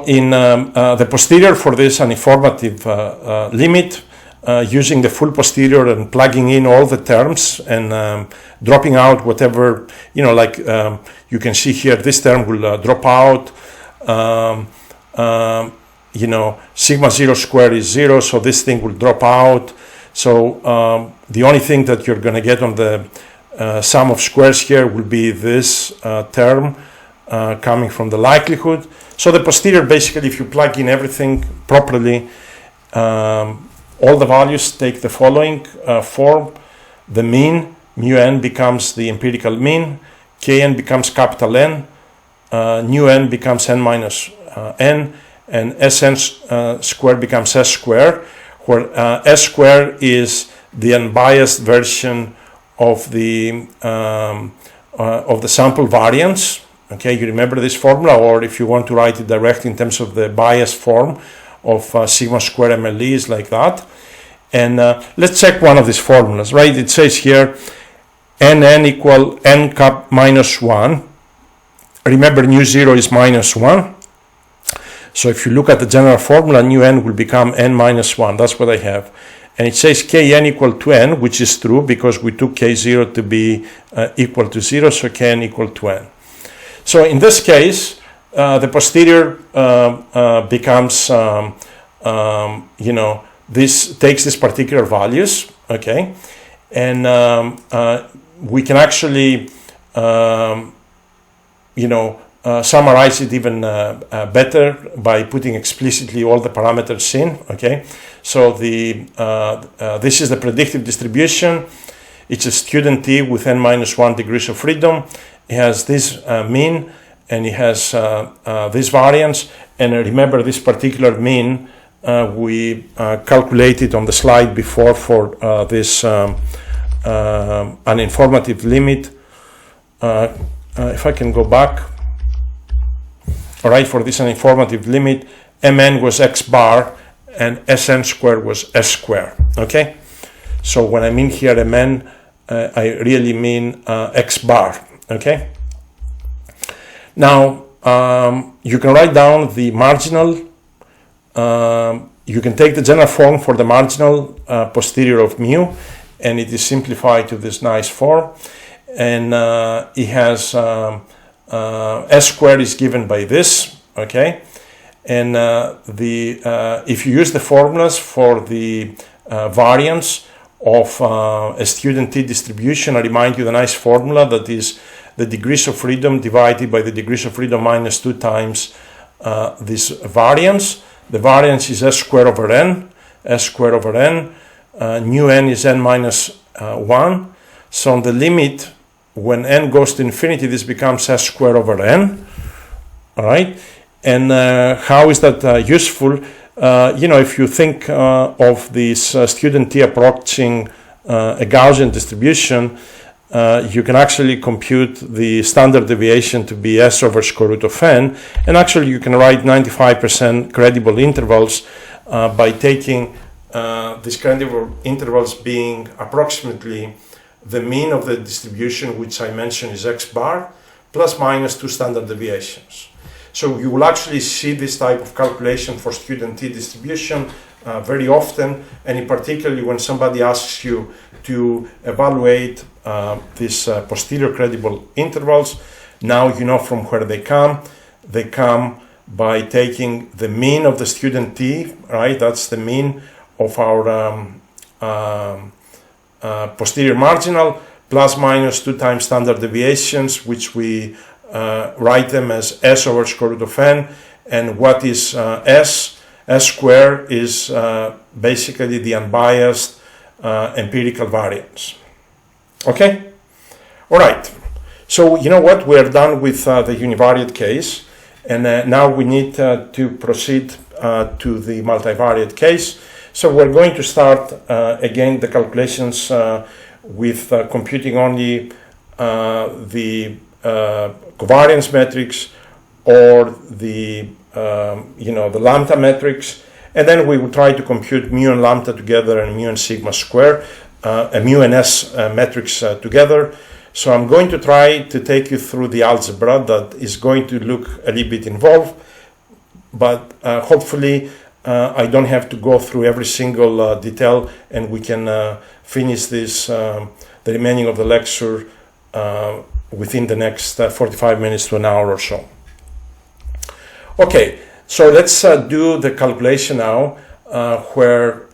in the posterior for this uninformative limit, using the full posterior and plugging in all the terms and dropping out whatever, like you can see here, this term will drop out. Sigma 0 squared is 0, so this thing will drop out. So the only thing that you're going to get on the sum of squares here will be this term coming from the likelihood. So the posterior, basically, if you plug in everything properly, all the values take the following form. The mean, mu n, becomes the empirical mean, kn becomes capital N, nu n becomes n minus n, and Sn squared becomes S squared, where S squared is the unbiased version of the sample variance. Okay, you remember this formula, or if you want to write it directly in terms of the bias form of sigma square MLE is like that. And let's check one of these formulas, right? It says here nn equal n cap minus 1. Remember, nu 0 is minus 1. So if you look at the general formula, nu n will become n minus 1. That's what I have. And it says kn equal to n, which is true because we took k0 to be equal to 0, so kn equal to n. So in this case, the posterior becomes, this takes these particular values, okay? And we can actually, summarize it even better by putting explicitly all the parameters in, okay? So this is the predictive distribution. It's a student t with n minus 1 degrees of freedom. It has this mean, and it has this variance. And remember, this particular mean we calculated on the slide before for this uninformative limit. If I can go back, all right, for this uninformative limit, mn was x bar and Sn squared was S squared, okay? So when I mean here mn, I really mean x bar, okay? Now, you can write down the marginal. You can take the general form for the marginal posterior of mu, and it is simplified to this nice form. And it has S squared is given by this, okay? And if you use the formulas for the variance of a student t distribution, I remind you the nice formula that is the degrees of freedom divided by the degrees of freedom minus 2 times this variance. The variance is S squared over n, S squared over n. Nu n is n minus 1. So on the limit, when n goes to infinity, this becomes S squared over n. All right. And how is that useful? If you think of this student t approaching a Gaussian distribution, you can actually compute the standard deviation to be S over square root of n. And actually, you can write 95% credible intervals by taking these credible intervals being approximately the mean of the distribution, which I mentioned is x bar, plus minus 2 standard deviations. So you will actually see this type of calculation for student t distribution very often, and in particularly when somebody asks you to evaluate these posterior credible intervals. Now you know from where they come. They come by taking the mean of the student t, right? That's the mean of our posterior marginal, plus minus 2 times standard deviations, which we write them as S over square root of n. And what is S? S squared is basically the unbiased empirical variance. Okay? All right. So you know what? We're done with the univariate case. And now we need to proceed to the multivariate case. So we're going to start again the calculations with computing only the covariance metrics or the the lambda metrics, and then we will try to compute mu and lambda together and mu and sigma square, mu and s metrics together. So I'm going to try to take you through the algebra that is going to look a little bit involved, but hopefully I don't have to go through every single detail, and we can finish this the remaining of the lecture within the next 45 minutes to an hour or so. Okay, so let's do the calculation now, where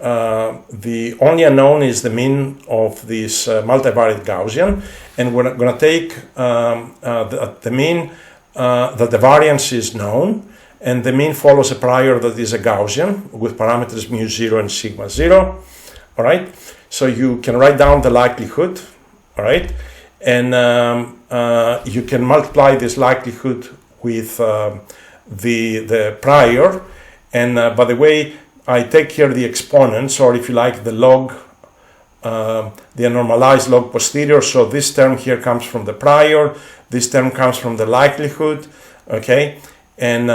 the only unknown is the mean of this multivariate Gaussian, and we're going to take the mean that the variance is known, and the mean follows a prior that is a Gaussian with parameters mu 0 and sigma 0. All right, so you can write down the likelihood, all right, and you can multiply this likelihood with the prior. And by the way, I take here the exponents, or if you like, the log, the normalized log posterior. So this term here comes from the prior, this term comes from the likelihood, okay? And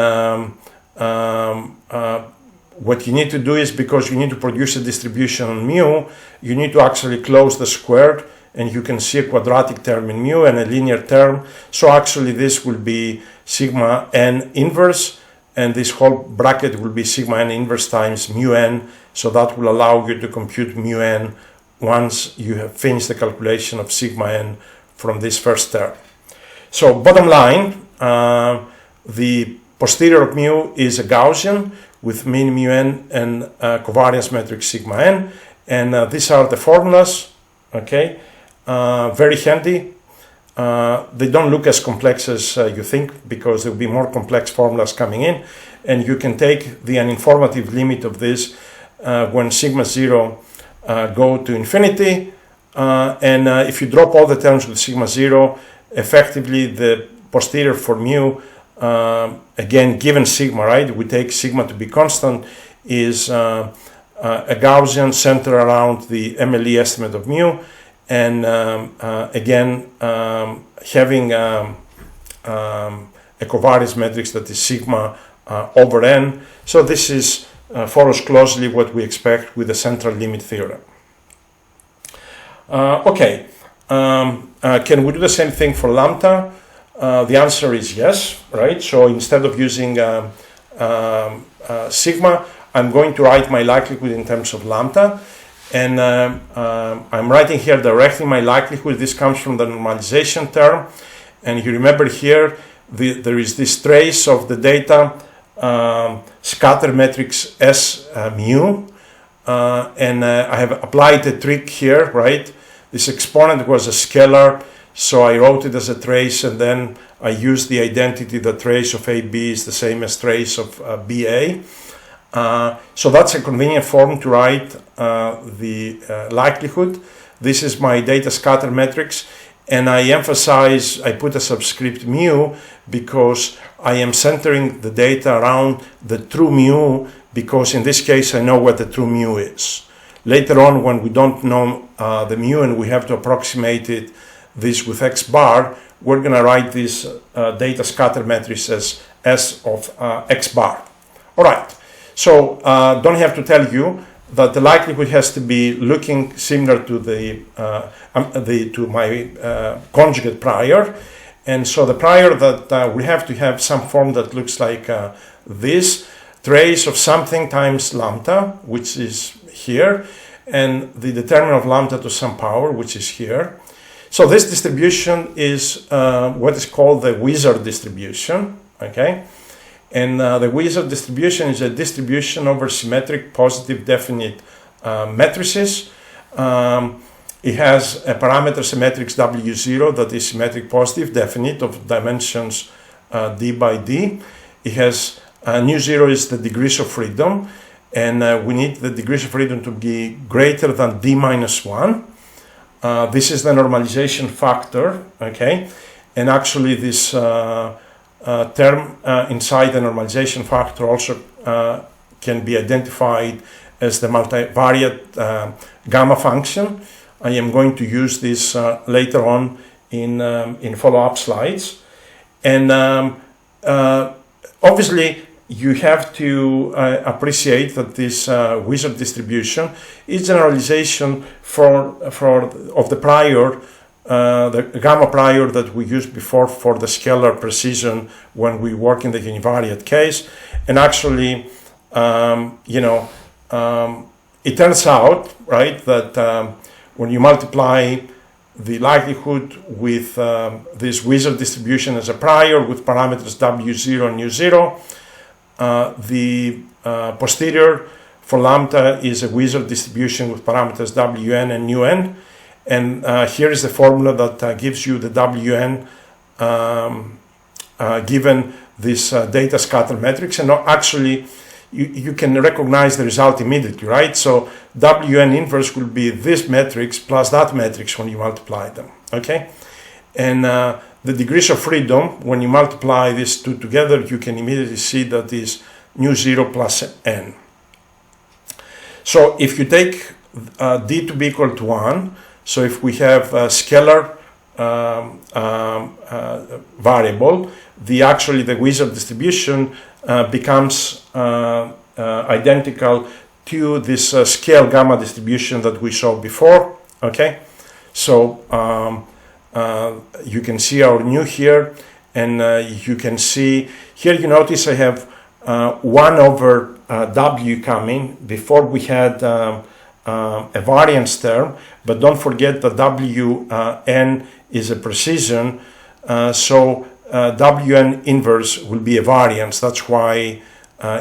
what you need to do is, because you need to produce a distribution on mu, you need to actually close the square, and you can see a quadratic term in mu and a linear term. So actually this will be sigma n inverse, and this whole bracket will be sigma n inverse times mu n. So that will allow you to compute mu n once you have finished the calculation of sigma n from this first term. So bottom line, the posterior of mu is a Gaussian with mean mu n and covariance matrix sigma n. And these are the formulas, okay? Very handy. They don't look as complex as you think, because there will be more complex formulas coming in, and you can take the uninformative limit of this when sigma 0 go to infinity, and if you drop all the terms with sigma 0, effectively the posterior for mu, again given sigma, right, we take sigma to be constant, is a Gaussian centered around the MLE estimate of mu. And again, having a covariance matrix that is sigma over n. So this is follows closely what we expect with the central limit theorem. Okay, can we do the same thing for lambda? The answer is yes, right? So instead of using sigma, I'm going to write my likelihood in terms of lambda. And I'm writing here directly my likelihood. This comes from the normalization term. And you remember here, there is this trace of the data scatter matrix S mu. And I have applied a trick here, right? This exponent was a scalar, so I wrote it as a trace, and then I used the identity that trace of AB is the same as trace of BA. So that's a convenient form to write the likelihood. This is my data scatter matrix, and I emphasize, I put a subscript mu because I am centering the data around the true mu, because in this case I know what the true mu is. Later on, when we don't know the mu and we have to approximate this with x bar, we're going to write this data scatter matrix as S of x bar. All right. So don't have to tell you that the likelihood has to be looking similar to to my conjugate prior, and so the prior that we have to have some form that looks like this trace of something times lambda, which is here, and the determinant of lambda to some power, which is here. So this distribution is what is called the Wishart distribution. Okay. And the Wishart distribution is a distribution over symmetric positive definite matrices. It has a parameter matrix W0 that is symmetric positive definite of dimensions d by d. It has nu 0 is the degrees of freedom, and we need the degrees of freedom to be greater than d minus 1. This is the normalization factor, okay? And actually this term inside the normalization factor also can be identified as the multivariate gamma function. I am going to use this later on in follow-up slides. And obviously you have to appreciate that this Wishart distribution is generalization of the prior the gamma prior that we used before for the scalar precision when we work in the univariate case. And actually, it turns out, right, that when you multiply the likelihood with this Wishart distribution as a prior with parameters W0 and U0, the posterior for lambda is a Wishart distribution with parameters Wn and Un. And here is the formula that gives you the Wn given this data scatter matrix. And actually, you can recognize the result immediately, right? So Wn inverse will be this matrix plus that matrix when you multiply them, okay? And the degrees of freedom, when you multiply these two together, you can immediately see that is nu 0 plus n. So if you take d to be equal to 1, so if we have a scalar variable, actually the Wishart distribution becomes identical to this scale gamma distribution that we saw before. Okay, so you can see our nu here, and you can see here, you notice I have 1 over w coming. Before we had a variance term, but don't forget that wn is a precision, so wn inverse will be a variance. That's why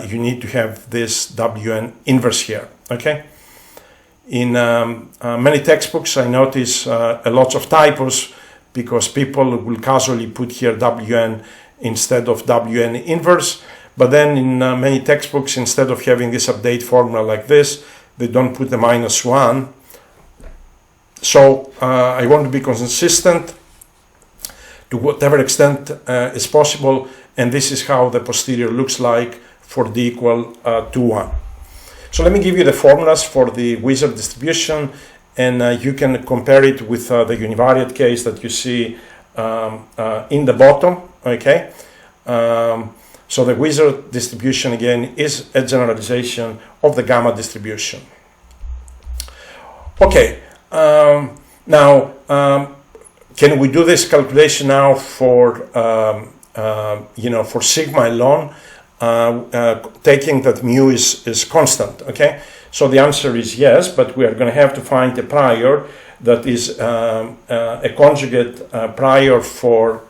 you need to have this wn inverse here. Okay. In many textbooks, I notice a lot of typos because people will casually put here wn instead of wn inverse. But then in many textbooks, instead of having this update formula like this, they don't put the -1. So I want to be consistent to whatever extent is possible, and this is how the posterior looks like for d equal to 1. So let me give you the formulas for the Wishart distribution, and you can compare it with the univariate case that you see in the bottom. Okay. So the Wishart distribution again is a generalization of the gamma distribution. Okay, now can we do this calculation now for for sigma alone, taking that mu is constant? Okay, so the answer is yes, but we are going to have to find a prior that is a conjugate prior for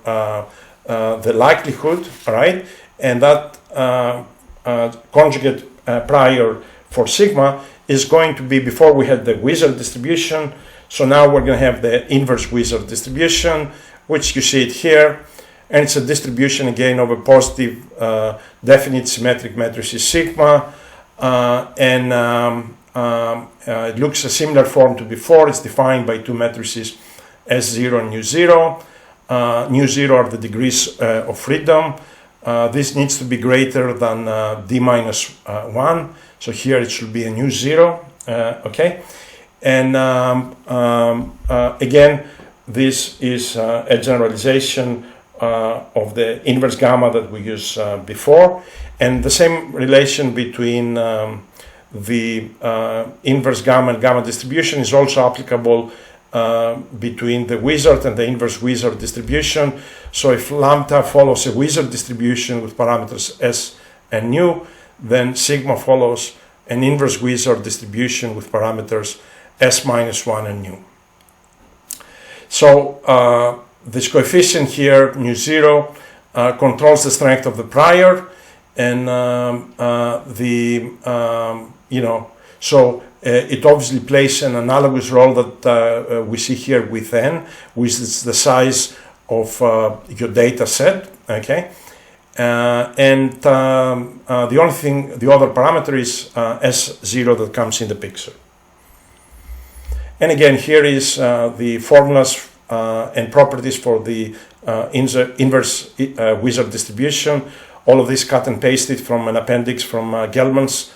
the likelihood, all right? And that conjugate prior for sigma is going to be, before we had the Wishart distribution, so now we're going to have the inverse Wishart distribution, which you see it here, and it's a distribution again of a positive definite symmetric matrices sigma, and it looks a similar form to before. It's defined by two matrices S0 and nu0. Nu0 are the degrees of freedom. This needs to be greater than d minus 1. So here it should be a nu0. Okay. And again, this is a generalization of the inverse gamma that we used before. And the same relation between the inverse gamma and gamma distribution is also applicable between the Wishart and the inverse Wishart distribution. So if lambda follows a Wishart distribution with parameters s and nu, then sigma follows an inverse Wishart distribution with parameters s minus 1 and nu. So this coefficient here, nu0, controls the strength of the prior, and it obviously plays an analogous role that we see here with n, which is the size of your data set. Okay, and the other parameter is S0 that comes in the picture. And again, here is the formulas and properties for the inverse Wishart distribution. All of this cut and pasted from an appendix from Gelman's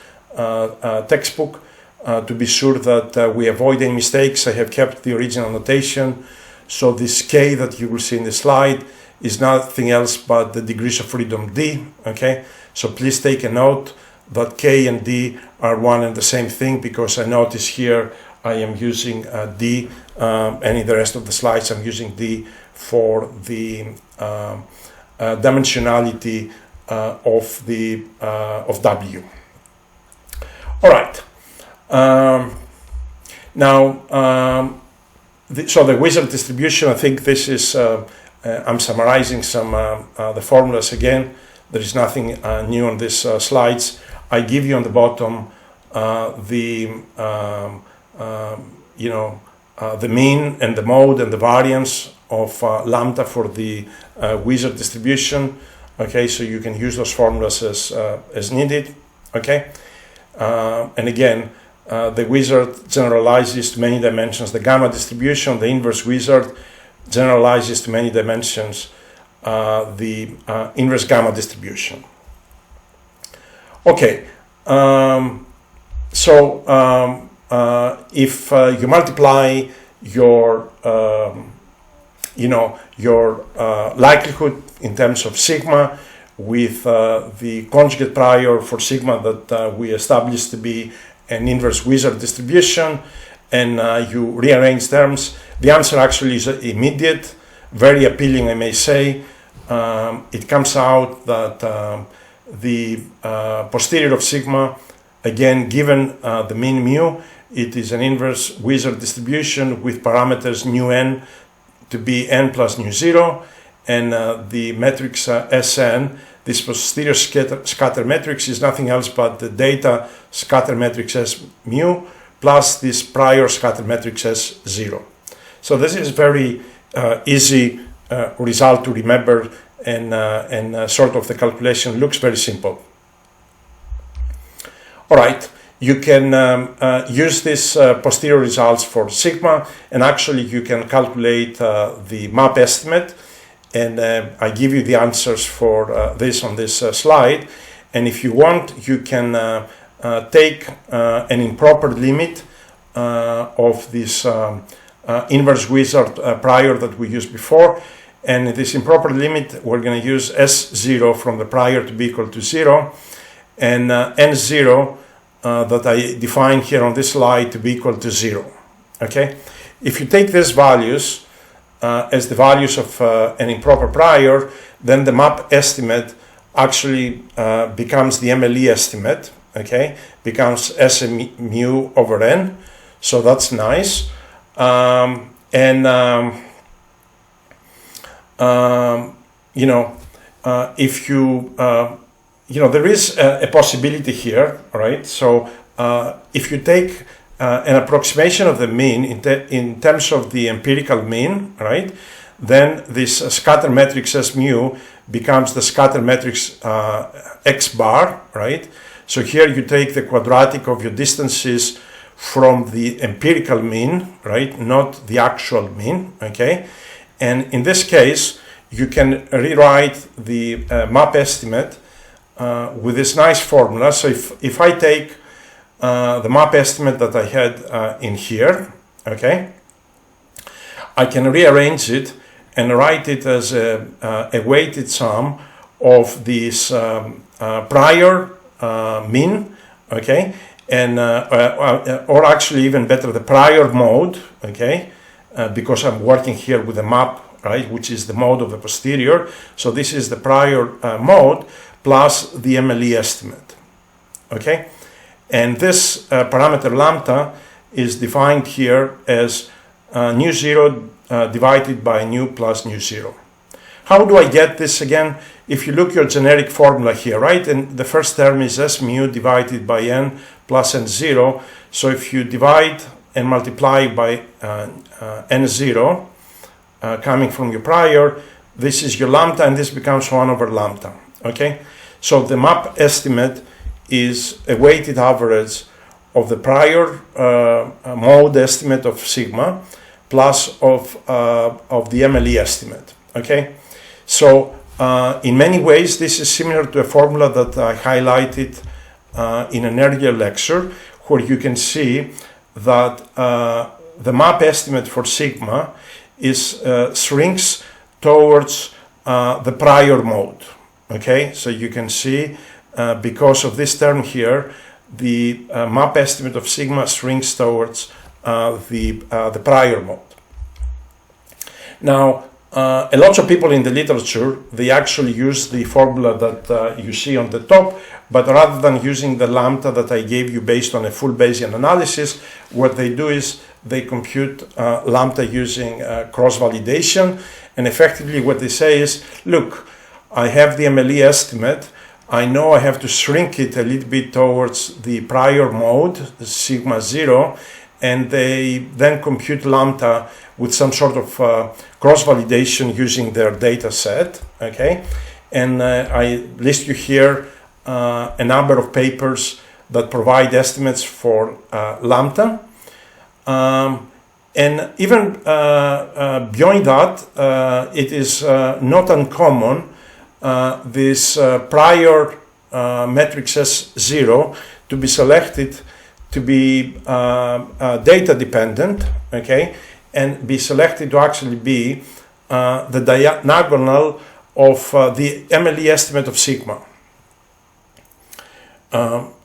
textbook. To be sure that we avoid any mistakes, I have kept the original notation. So this k that you will see in the slide is nothing else but the degrees of freedom d. Okay, so please take a note that k and d are one and the same thing, because I notice here I am using d, and in the rest of the slides I'm using d for the dimensionality of w. All right. So the Wishart distribution, I think this is, I'm summarizing some the formulas again. There is nothing new on these slides. I give you on the bottom the mean and the mode and the variance of lambda for the Wishart distribution. Okay, so you can use those formulas as needed. Okay, and again, the Wishart generalizes to many dimensions. The gamma distribution, the inverse Wishart, generalizes to many dimensions the inverse gamma distribution. Okay, if you multiply your your likelihood in terms of sigma with the conjugate prior for sigma that we established to be an inverse Wishart distribution, and you rearrange terms, the answer actually is immediate, very appealing, I may say. It comes out that the posterior of sigma, again given the mean mu, it is an inverse Wishart distribution with parameters nu n to be n plus nu 0, and the matrix Sn, this posterior scatter matrix, is nothing else but the data scatter matrix S mu plus this prior scatter matrix S 0. So this is very easy result to remember, and sort of the calculation looks very simple. All right, you can use this posterior results for sigma, and actually you can calculate the map estimate, and I give you the answers for this on this slide. And if you want, you can take an improper limit of this inverse Wishart prior that we used before, and this improper limit we're going to use S0 from the prior to be equal to 0, and N0 that I define here on this slide to be equal to 0. Okay, if you take these values as the values of an improper prior, then the map estimate actually becomes the MLE estimate. Okay, becomes S mu over n, so that's nice. If you there is a possibility here, right? So if you take an approximation of the mean in terms of the empirical mean, right, then this scatter matrix S mu becomes the scatter matrix X bar, right? So here you take the quadratic of your distances from the empirical mean, right, not the actual mean, okay? And in this case, you can rewrite the map estimate with this nice formula. So if I take the map estimate that I had in here, okay, I can rearrange it and write it as a weighted sum of this prior mean, okay, and or actually even better, the prior mode, okay, because I'm working here with a map, right, which is the mode of the posterior. So this is the prior mode plus the MLE estimate, okay, and this parameter lambda is defined here as nu 0 divided by nu plus nu 0. How do I get this again? If you look your generic formula here, right, and the first term is S mu divided by n plus n0. So if you divide and multiply by n0 coming from your prior, this is your lambda, and this becomes 1 over lambda, okay? So the map estimate is a weighted average of the prior mode estimate of sigma plus of the MLE estimate, okay? So in many ways, this is similar to a formula that I highlighted in an earlier lecture, where you can see that the map estimate for sigma is shrinks towards the prior mode. Okay, so you can see because of this term here, the map estimate of sigma shrinks towards the prior mode. Now, a lot of people in the literature, they actually use the formula that you see on the top, but rather than using the lambda that I gave you based on a full Bayesian analysis, what they do is they compute lambda using cross-validation, and effectively what they say is, look, I have the MLE estimate, I know I have to shrink it a little bit towards the prior mode, the sigma 0, and they then compute lambda with some sort of cross-validation using their data set, okay? And I list you here a number of papers that provide estimates for lambda. And even beyond that, it is not uncommon this prior matrix S0 to be selected to be data dependent, okay, and be selected to actually be the diagonal of the MLE estimate of sigma.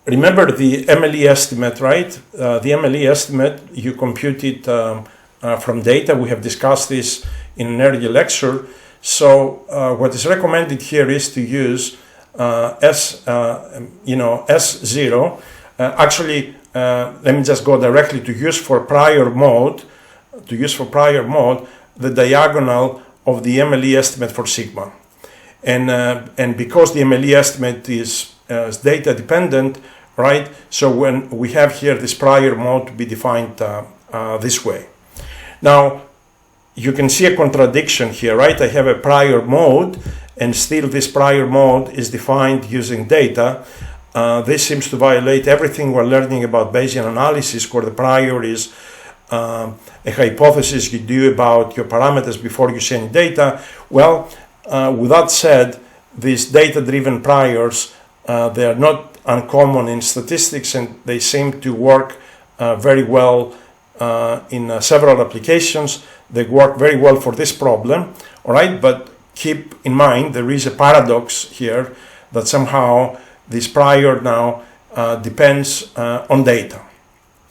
Remember the MLE estimate, right? The MLE estimate, you compute it from data. We have discussed this in an earlier lecture. So what is recommended here is to use S0. Actually, let me just go directly to use for prior mode. The diagonal of the MLE estimate for sigma, and because the MLE estimate is data dependent, right? So when we have here this prior mode to be defined this way. Now you can see a contradiction here, right? I have a prior mode, and still this prior mode is defined using data. This seems to violate everything we're learning about Bayesian analysis, where the prior is a hypothesis you do about your parameters before you see any data. Well, with that said, these data-driven priors, they are not uncommon in statistics, and they seem to work very well in several applications. They work very well for this problem, all right? But keep in mind, there is a paradox here that somehow this prior now depends on data.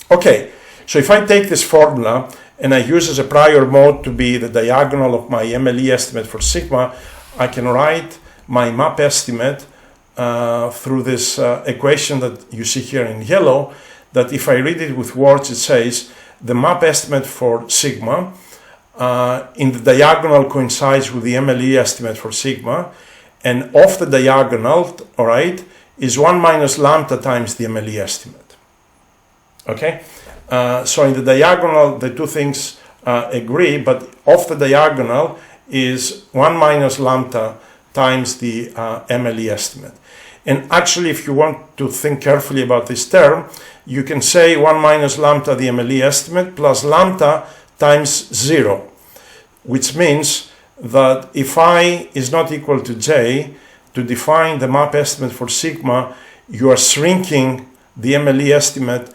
Okay, so if I take this formula and I use as a prior mode to be the diagonal of my MLE estimate for sigma, I can write my map estimate through this equation that you see here in yellow, that if I read it with words, it says the map estimate for sigma in the diagonal coincides with the MLE estimate for sigma, and off the diagonal, all right, is 1 minus lambda times the MLE estimate. Okay, so in the diagonal, the two things agree, but off the diagonal is 1 minus lambda times the MLE estimate. And actually, if you want to think carefully about this term, you can say 1 minus lambda the MLE estimate plus lambda times 0, which means that if I is not equal to j, to define the map estimate for sigma, you are shrinking the MLE estimate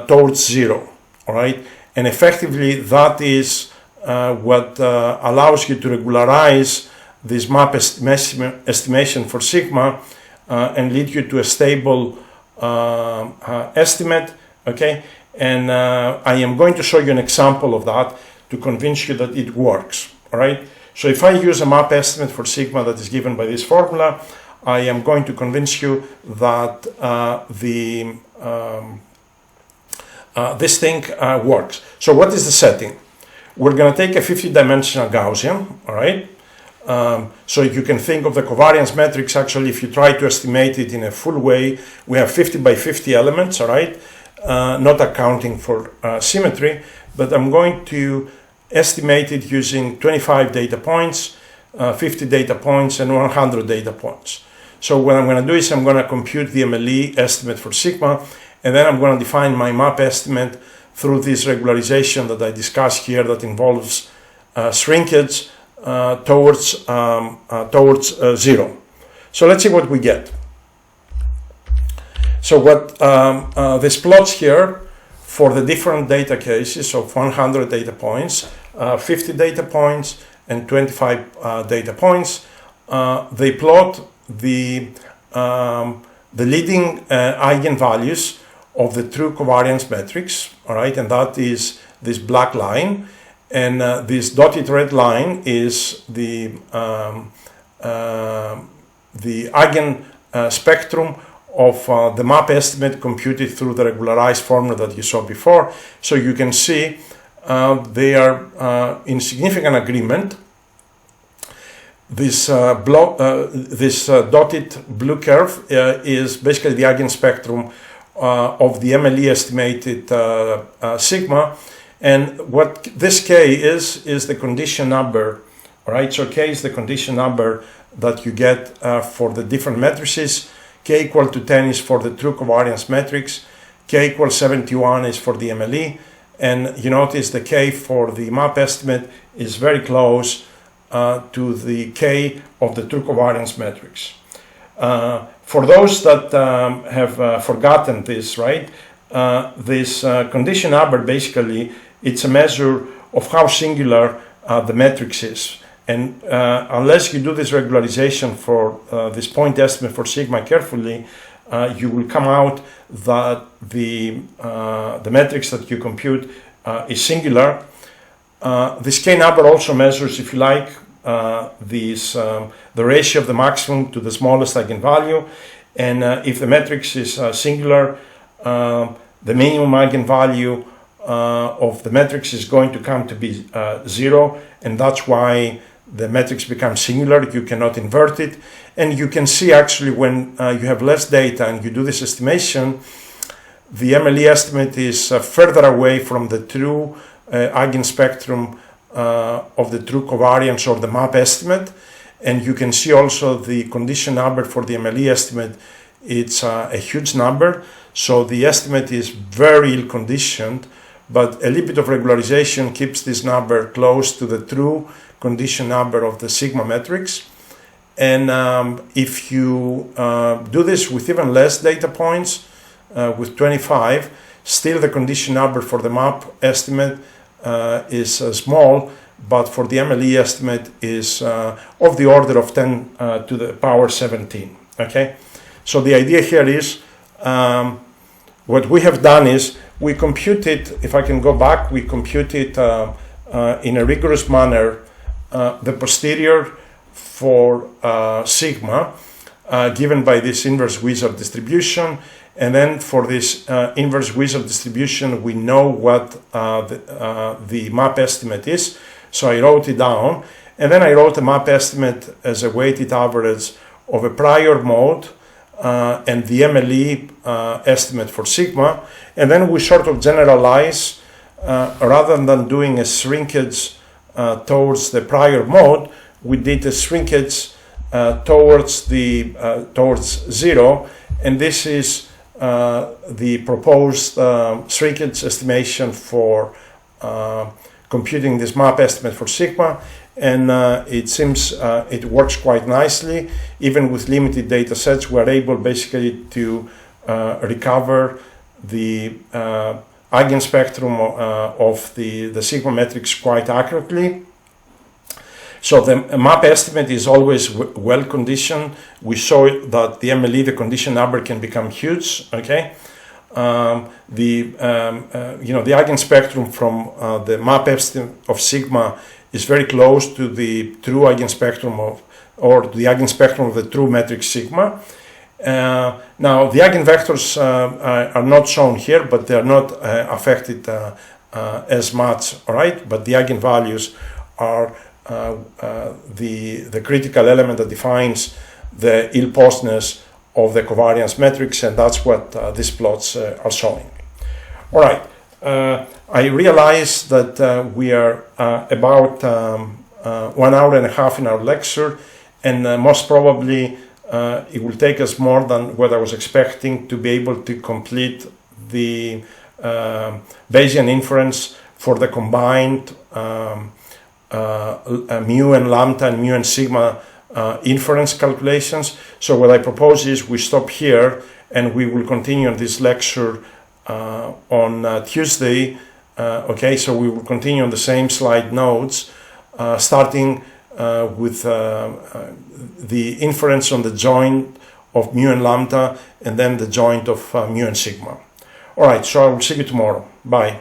towards 0, all right? And effectively, that is what allows you to regularize this map estimation for sigma and lead you to a stable estimate, okay? And I am going to show you an example of that to convince you that it works, all right? So if I use a map estimate for sigma that is given by this formula, I am going to convince you that this thing works. So what is the setting? We're going to take a 50-dimensional Gaussian, all right? So you can think of the covariance matrix. Actually, if you try to estimate it in a full way, we have 50 by 50 elements, all right? Not accounting for symmetry, but I'm going to estimate it using 25 data points, 50 data points, and 100 data points. So what I'm going to do is I'm going to compute the MLE estimate for sigma, and then I'm going to define my map estimate through this regularization that I discussed here that involves shrinkage towards 0. So let's see what we get. So what this plots here for the different data cases of 100 data points, 50 data points, and 25 data points. They plot the leading eigenvalues of the true covariance matrix, all right, and that is this black line, and this dotted red line is the eigen spectrum of the map estimate computed through the regularized formula that you saw before. So you can see they are in significant agreement. This dotted blue curve is basically the eigenspectrum of the MLE estimated sigma, and what this k is the condition number. All right, so k is the condition number that you get for the different matrices. K equal to 10 is for the true covariance matrix, k equals 71 is for the MLE, and you notice the K for the map estimate is very close to the K of the true covariance matrix. For those that have forgotten this, right, this condition number basically it's a measure of how singular the matrix is. And unless you do this regularization for this point estimate for sigma carefully, you will come out that the matrix that you compute is singular. This K number also measures, if you like, the ratio of the maximum to the smallest eigenvalue. And if the matrix is singular, the minimum eigenvalue of the matrix is going to come to be 0, and that's why the matrix becomes singular. You cannot invert it, and you can see actually when you have less data and you do this estimation, the MLE estimate is further away from the true eigenspectrum of the true covariance or the map estimate, and you can see also the condition number for the MLE estimate. It's a huge number, so the estimate is very ill conditioned, but a little bit of regularization keeps this number close to the true condition number of the sigma matrix. And if you do this with even less data points, with 25, still the condition number for the map estimate is small, but for the MLE estimate is of the order of 10 to the power 17. Okay, so the idea here is what we have done is we computed, if I can go back, we computed in a rigorous manner the posterior for sigma given by this inverse Wishart distribution, and then for this inverse Wishart distribution we know what the map estimate is, so I wrote it down, and then I wrote a map estimate as a weighted average of a prior mode and the MLE estimate for sigma, and then we sort of generalize rather than doing a shrinkage towards the prior mode, we did a shrinkage towards 0, and this is the proposed shrinkage estimation for computing this map estimate for sigma, and it seems it works quite nicely. Even with limited data sets, we're able basically to recover the eigenspectrum of the sigma matrix quite accurately. So the map estimate is always well conditioned. We saw that the MLE, the condition number, can become huge. Okay, the eigenspectrum from the map estimate of sigma is very close to the true eigenspectrum of, or the eigenspectrum of the true matrix sigma. Now the eigenvectors are not shown here, but they are not affected as much. All right, but the eigenvalues are the critical element that defines the ill-postness of the covariance matrix, and that's what these plots are showing. All right, I realize that we are about 1 hour and a half in our lecture, and most probably it will take us more than what I was expecting to be able to complete the Bayesian inference for the combined mu and lambda and mu and sigma inference calculations. So what I propose is we stop here and we will continue this lecture on Tuesday. Okay, so we will continue on the same slide notes, starting with the inference on the joint of mu and lambda, and then the joint of mu and sigma. All right, so I will see you tomorrow. Bye.